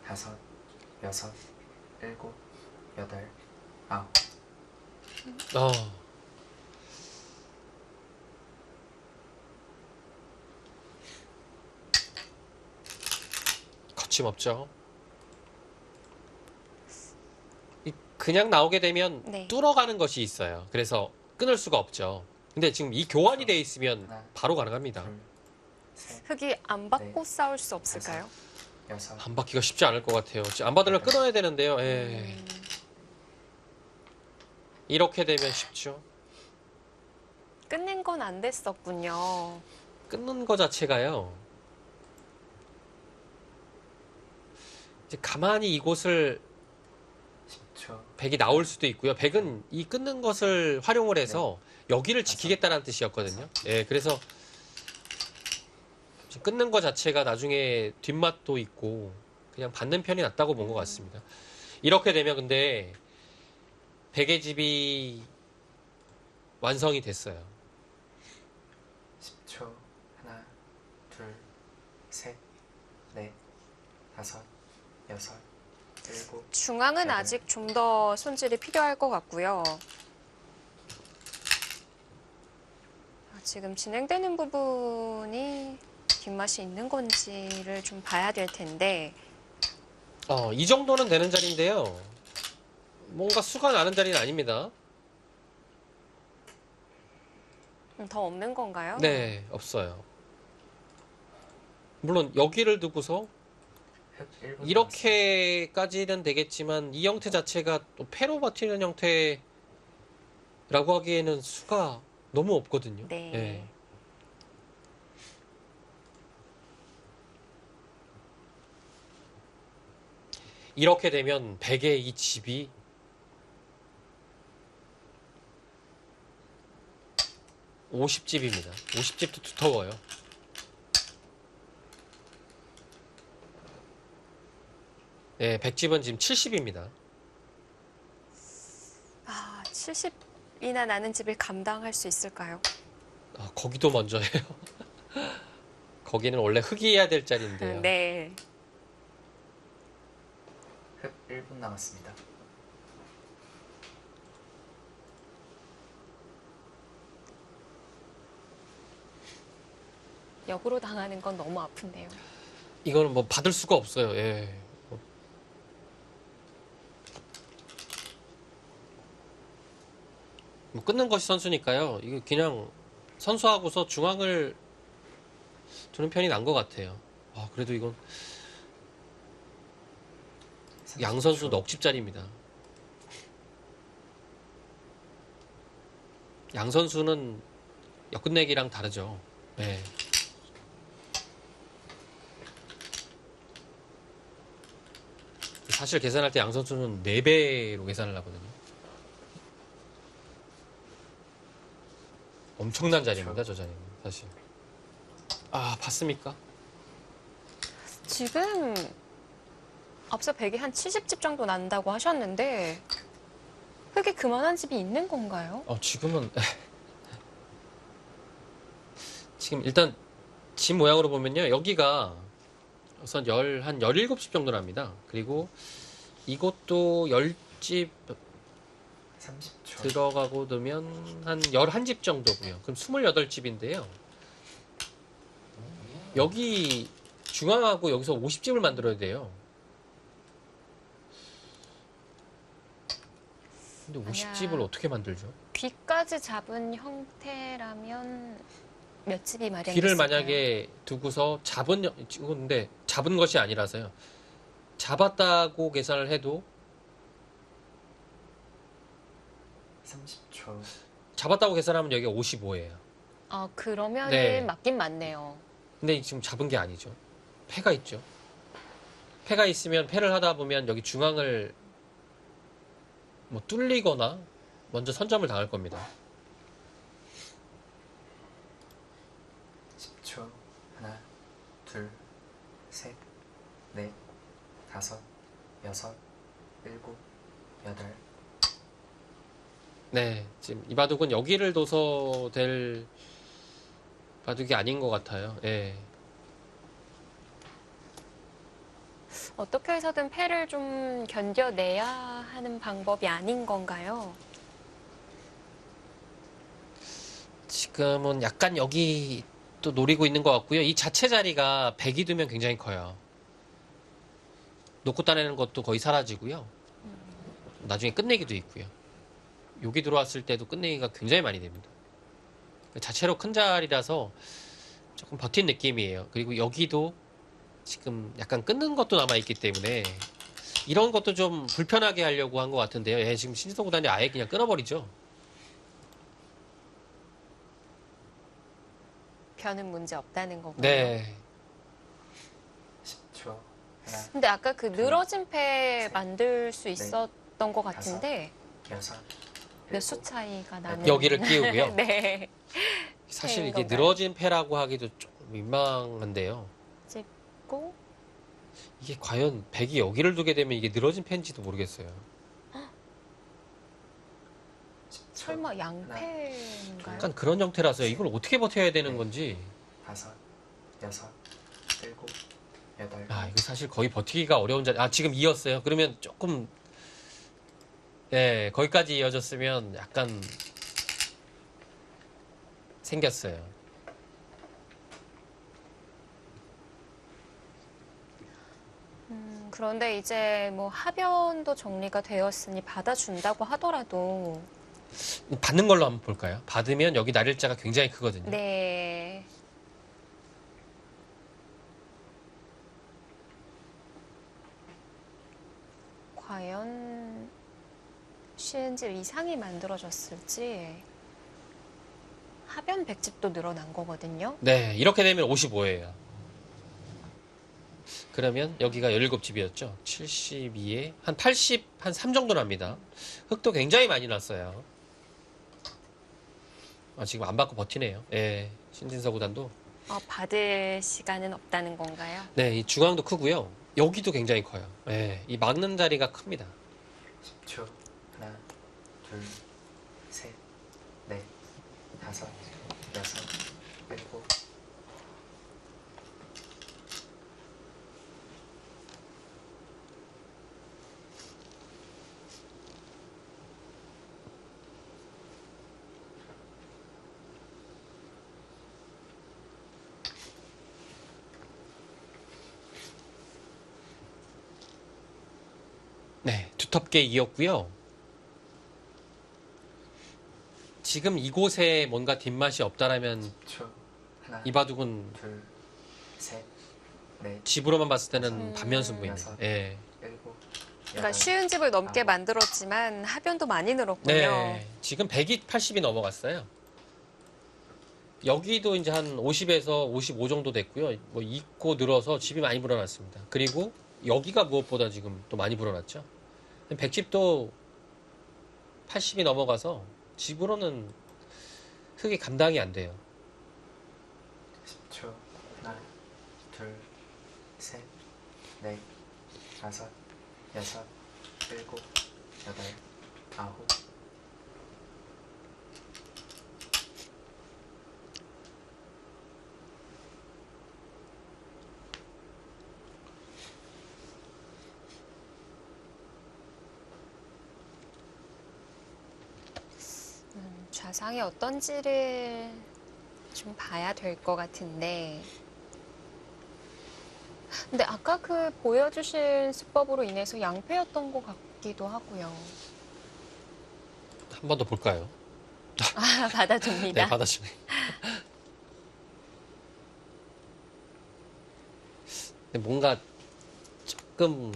다섯, 여섯, 일곱, 여덟, 아홉. 어. 거침없죠. 그냥 나오게 되면 네. 뚫어가는 것이 있어요. 그래서 끊을 수가 없죠. 근데 지금 이 교환이 돼 있으면 하나, 바로 가능합니다. 둘, 셋, 흙이 안 받고 네. 싸울 수 없을까요? 여섯. 안 받기가 쉽지 않을 것 같아요. 지금 안 받으려면 끊어야 되는데요. 예. 이렇게 되면 쉽죠. 끝낸 건 안 됐었군요. 끊는 거 자체가요. 이제 가만히 이곳을 10초. 백이 나올 수도 있고요. 백은 이 끊는 것을 활용을 해서 여기를 지키겠다는 뜻이었거든요. 예, 그래서 끊는 거 자체가 나중에 뒷맛도 있고 그냥 받는 편이 낫다고 본 것 같습니다. 이렇게 되면 근데 백의 집이 완성이 됐어요. 10초. 하나, 둘, 셋, 넷, 다섯, 여섯, 일곱. 중앙은 네. 아직 좀 더 손질이 필요할 것 같고요. 지금 진행되는 부분이 뒷맛이 있는 건지를 좀 봐야 될 텐데 이 정도는 되는 자리인데요. 뭔가 수가 나는 자리는 아닙니다. 더 없는 건가요? 네, 없어요. 물론 여기를 두고서 흙 1분 남았습니다. 이렇게까지는 되겠지만 이 형태 자체가 또 패로 버티는 형태라고 하기에는 수가 너무 없거든요. 네. 예. 이렇게 되면 백의 이 집이 50집입니다. 50집도 두터워요. 네, 100집은 지금 70입니다. 70이나 나는 집을 감당할 수 있을까요? 거기도 먼저 해요. 거기는 원래 흙이 해야 될 자리인데요. 네. 흙 1분 남았습니다. 역으로 당하는 건 너무 아픈데요. 이거는 뭐 받을 수가 없어요. 예. 뭐 끊는 것이 선수니까요. 이거 그냥 선수하고서 중앙을 두는 편이 난 것 같아요. 그래도 이건 양 선수 30초. 넉집짜리입니다. 양 선수는 역끝내기랑 다르죠. 네. 사실 계산할 때 양 선수는 4배로 계산을 하거든요. 엄청난 자리입니다, 저 자리는 사실. 봤습니까? 지금 앞서 100이 한 70집 정도 난다고 하셨는데 흙이 그만한 집이 있는 건가요? 지금은 지금 일단 집 모양으로 보면요. 여기가 우선 한 17집 정도 납니다. 그리고 이것도 10집 30초. 들어가고 넣으면 한 11집 정도고요. 그럼 28집인데요. 여기 중앙하고 여기서 50집을 만들어야 돼요. 근데 50집을 어떻게 만들죠? 귀까지 잡은 형태라면 몇 집이 마련됐을까요? 귀를 만약에 두고서 근데 잡은 것이 아니라서요. 잡았다고 계산을 해도 30초. 잡았다고 계산하면 여기가 55예요. 그러면은 네. 맞긴 맞네요. 근데 지금 잡은 게 아니죠. 패가 있죠. 패가 있으면 패를 하다 보면 여기 중앙을 뭐 뚫리거나 먼저 선점을 당할 겁니다. 10초. 하나, 둘, 셋, 넷, 다섯, 여섯, 일곱, 여덟. 네, 지금 이 바둑은 여기를 둬서 될 바둑이 아닌 것 같아요. 예. 어떻게 해서든 패를 좀 견뎌내야 하는 방법이 아닌 건가요? 지금은 약간 여기 또 노리고 있는 것 같고요. 이 자체 자리가 100이 두면 굉장히 커요. 놓고 따내는 것도 거의 사라지고요. 나중에 끝내기도 있고요. 여기 들어왔을 때도 끝내기가 굉장히 많이 됩니다. 자체로 큰 자리라서 조금 버틴 느낌이에요. 그리고 여기도 지금 약간 끊는 것도 남아있기 때문에 이런 것도 좀 불편하게 하려고 한 것 같은데요. 예, 지금 신지성 구단이 아예 그냥 끊어버리죠. 변은 문제 없다는 거고요. 네. 10초. 하나, 근데 아까 그 늘어진 패 셋, 만들 수 있었던 것 같은데 여섯, 몇 수 차이가 나는 여기를 끼우고요. 네. 사실 패인 이게 건가요? 늘어진 패라고 하기도 좀 민망한데요. 찍고 이게 과연 100이 여기를 두게 되면 이게 늘어진 패인지도 모르겠어요. 10초. 설마 양패인가요? 약간 그런 형태라서요. 이걸 어떻게 버텨야 되는 건지. 다섯, 여섯, 일곱, 여덟. 아, 이거 사실 거의 버티기가 어려운 자리. 아, 지금 이었어요. 그러면 조금, 예, 거기까지 이어졌으면 약간 생겼어요. 그런데 이제 뭐 하변도 정리가 되었으니 받아준다고 하더라도 받는 걸로 한번 볼까요? 받으면 여기 날일자가 굉장히 크거든요. 네. 과연 쉬운질 이상이 만들어졌을지 하변 100집도 늘어난 거거든요. 네, 이렇게 되면 55예요. 그러면 여기가 17집이었죠. 72에 한 80, 한 3 정도 납니다. 흙도 굉장히 많이 났어요. 아, 지금 안 받고 버티네요. 예, 신진서 구단도. 받을 시간은 없다는 건가요? 네, 이 중앙도 크고요. 여기도 굉장히 커요. 예, 이 막는 자리가 큽니다. 10초. 하나, 둘, 셋, 넷, 다섯, 여섯, 일곱. 네, 두텁게 이었고요. 지금 이곳에 뭔가 뒷맛이 없다라면 10초. 하나, 이 바둑은 둘, 셋, 넷, 집으로만 봤을 때는 반면승부입니다. 여섯. 예. 일곱. 그러니까 여덟, 쉬운 집을 넘게 아홉. 만들었지만 하변도 많이 늘었군요. 네, 지금 100이 80이 넘어갔어요. 여기도 이제 한 50에서 55 정도 됐고요. 뭐 있고 늘어서 집이 많이 불어났습니다. 그리고 여기가 무엇보다 지금 또 많이 불어났죠. 100집도 80이 넘어가서 집으로는 흙이 감당이 안 돼요. 10초. 하나, 둘, 셋, 넷, 다섯, 여섯, 일곱, 여덟, 아홉. 좌상이 어떤지를 좀 봐야 될 것 같은데. 근데 아까 그 보여주신 수법으로 인해서 양패였던 것 같기도 하고요. 한 번 더 볼까요? 받아줍니다. 네, 받아주네. 근데 뭔가 조금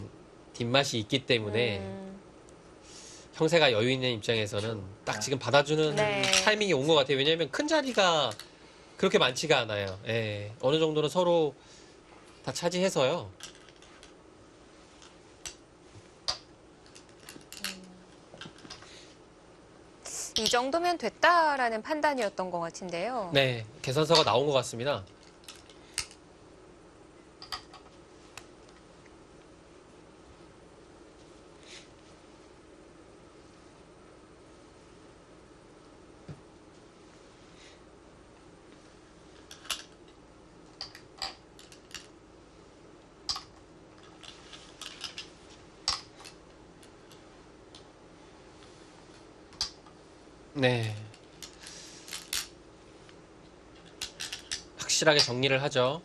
뒷맛이 있기 때문에 형세가 여유 있는 입장에서는 딱 지금 받아주는 네. 타이밍이 온 것 같아요. 왜냐하면 큰 자리가 그렇게 많지가 않아요. 예, 어느 정도는 서로 다 차지해서요. 이 정도면 됐다라는 판단이었던 것 같은데요. 네, 계산서가 나온 것 같습니다. 네. 확실하게 정리를 하죠.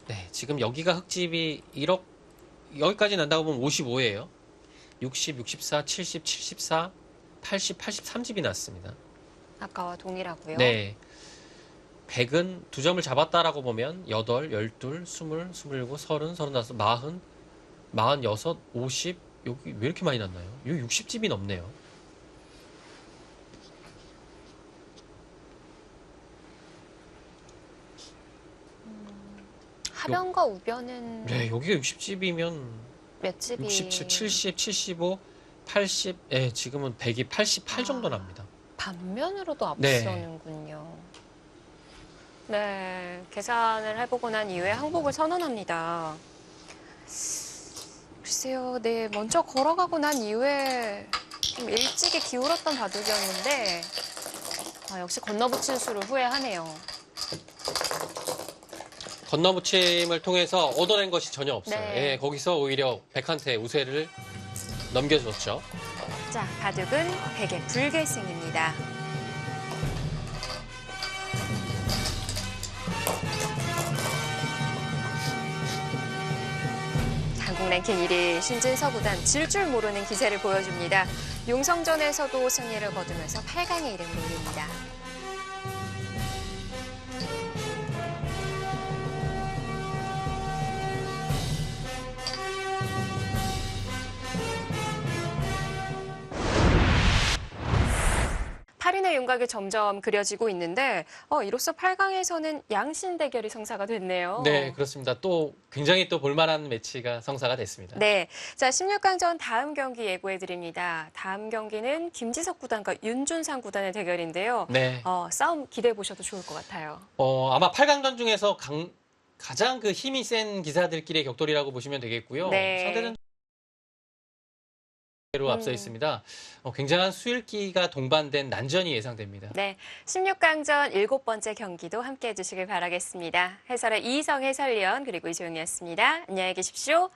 네, 지금 여기가 흙집이 1억 여기까지 난다고 보면 55예요. 60, 64, 70, 74, 80, 83집이 났습니다. 아까와 동일하고요. 네. 100은 두 점을 잡았다라고 보면 8, 12, 20, 27, 35, 40, 40, 46, 50 여기 왜 이렇게 많이 났나요? 여기 60집이 넘네요. 하변과 우변은 네, 여기가 60집이면 몇 집이 67, 70, 75, 80, 예, 지금은 100이 88 정도 납니다. 반면으로도 네. 앞서는군요. 네, 계산을 해보고 난 이후에 항복을 선언합니다. 글쎄요, 네, 먼저 걸어가고 난 이후에 좀 일찍이 기울었던 바둑이었는데 역시 건너붙인 수를 후회하네요. 건너붙임을 통해서 얻어낸 것이 전혀 없어요. 네. 예, 거기서 오히려 백한테 우세를 넘겨줬죠. 자, 바둑은 백의 불계승입니다. 한국 랭킹 1위 신진서 구단 질 줄 모르는 기세를 보여줍니다. 용성전에서도 승리를 거두면서 8강에 이름을 올립니다. 팔인의 윤곽이 점점 그려지고 있는데 이로써 8강에서는 양신 대결이 성사가 됐네요. 네, 그렇습니다. 또 굉장히 또 볼만한 매치가 성사가 됐습니다. 네, 자 16강전 다음 경기 예고해드립니다. 다음 경기는 김지석 구단과 윤준상 구단의 대결인데요. 네. 싸움 기대해 보셔도 좋을 것 같아요. 아마 8강전 중에서 가장 그 힘이 센 기사들끼리의 격돌이라고 보시면 되겠고요. 네. 상대는 로 앞서 있습니다. 굉장한 수일기가 동반된 난전이 예상됩니다. 네, 16강전 7번째 경기도 함께해 주시길 바라겠습니다. 해설의 이희성 해설위원 그리고 이소영이었습니다. 안녕히 계십시오.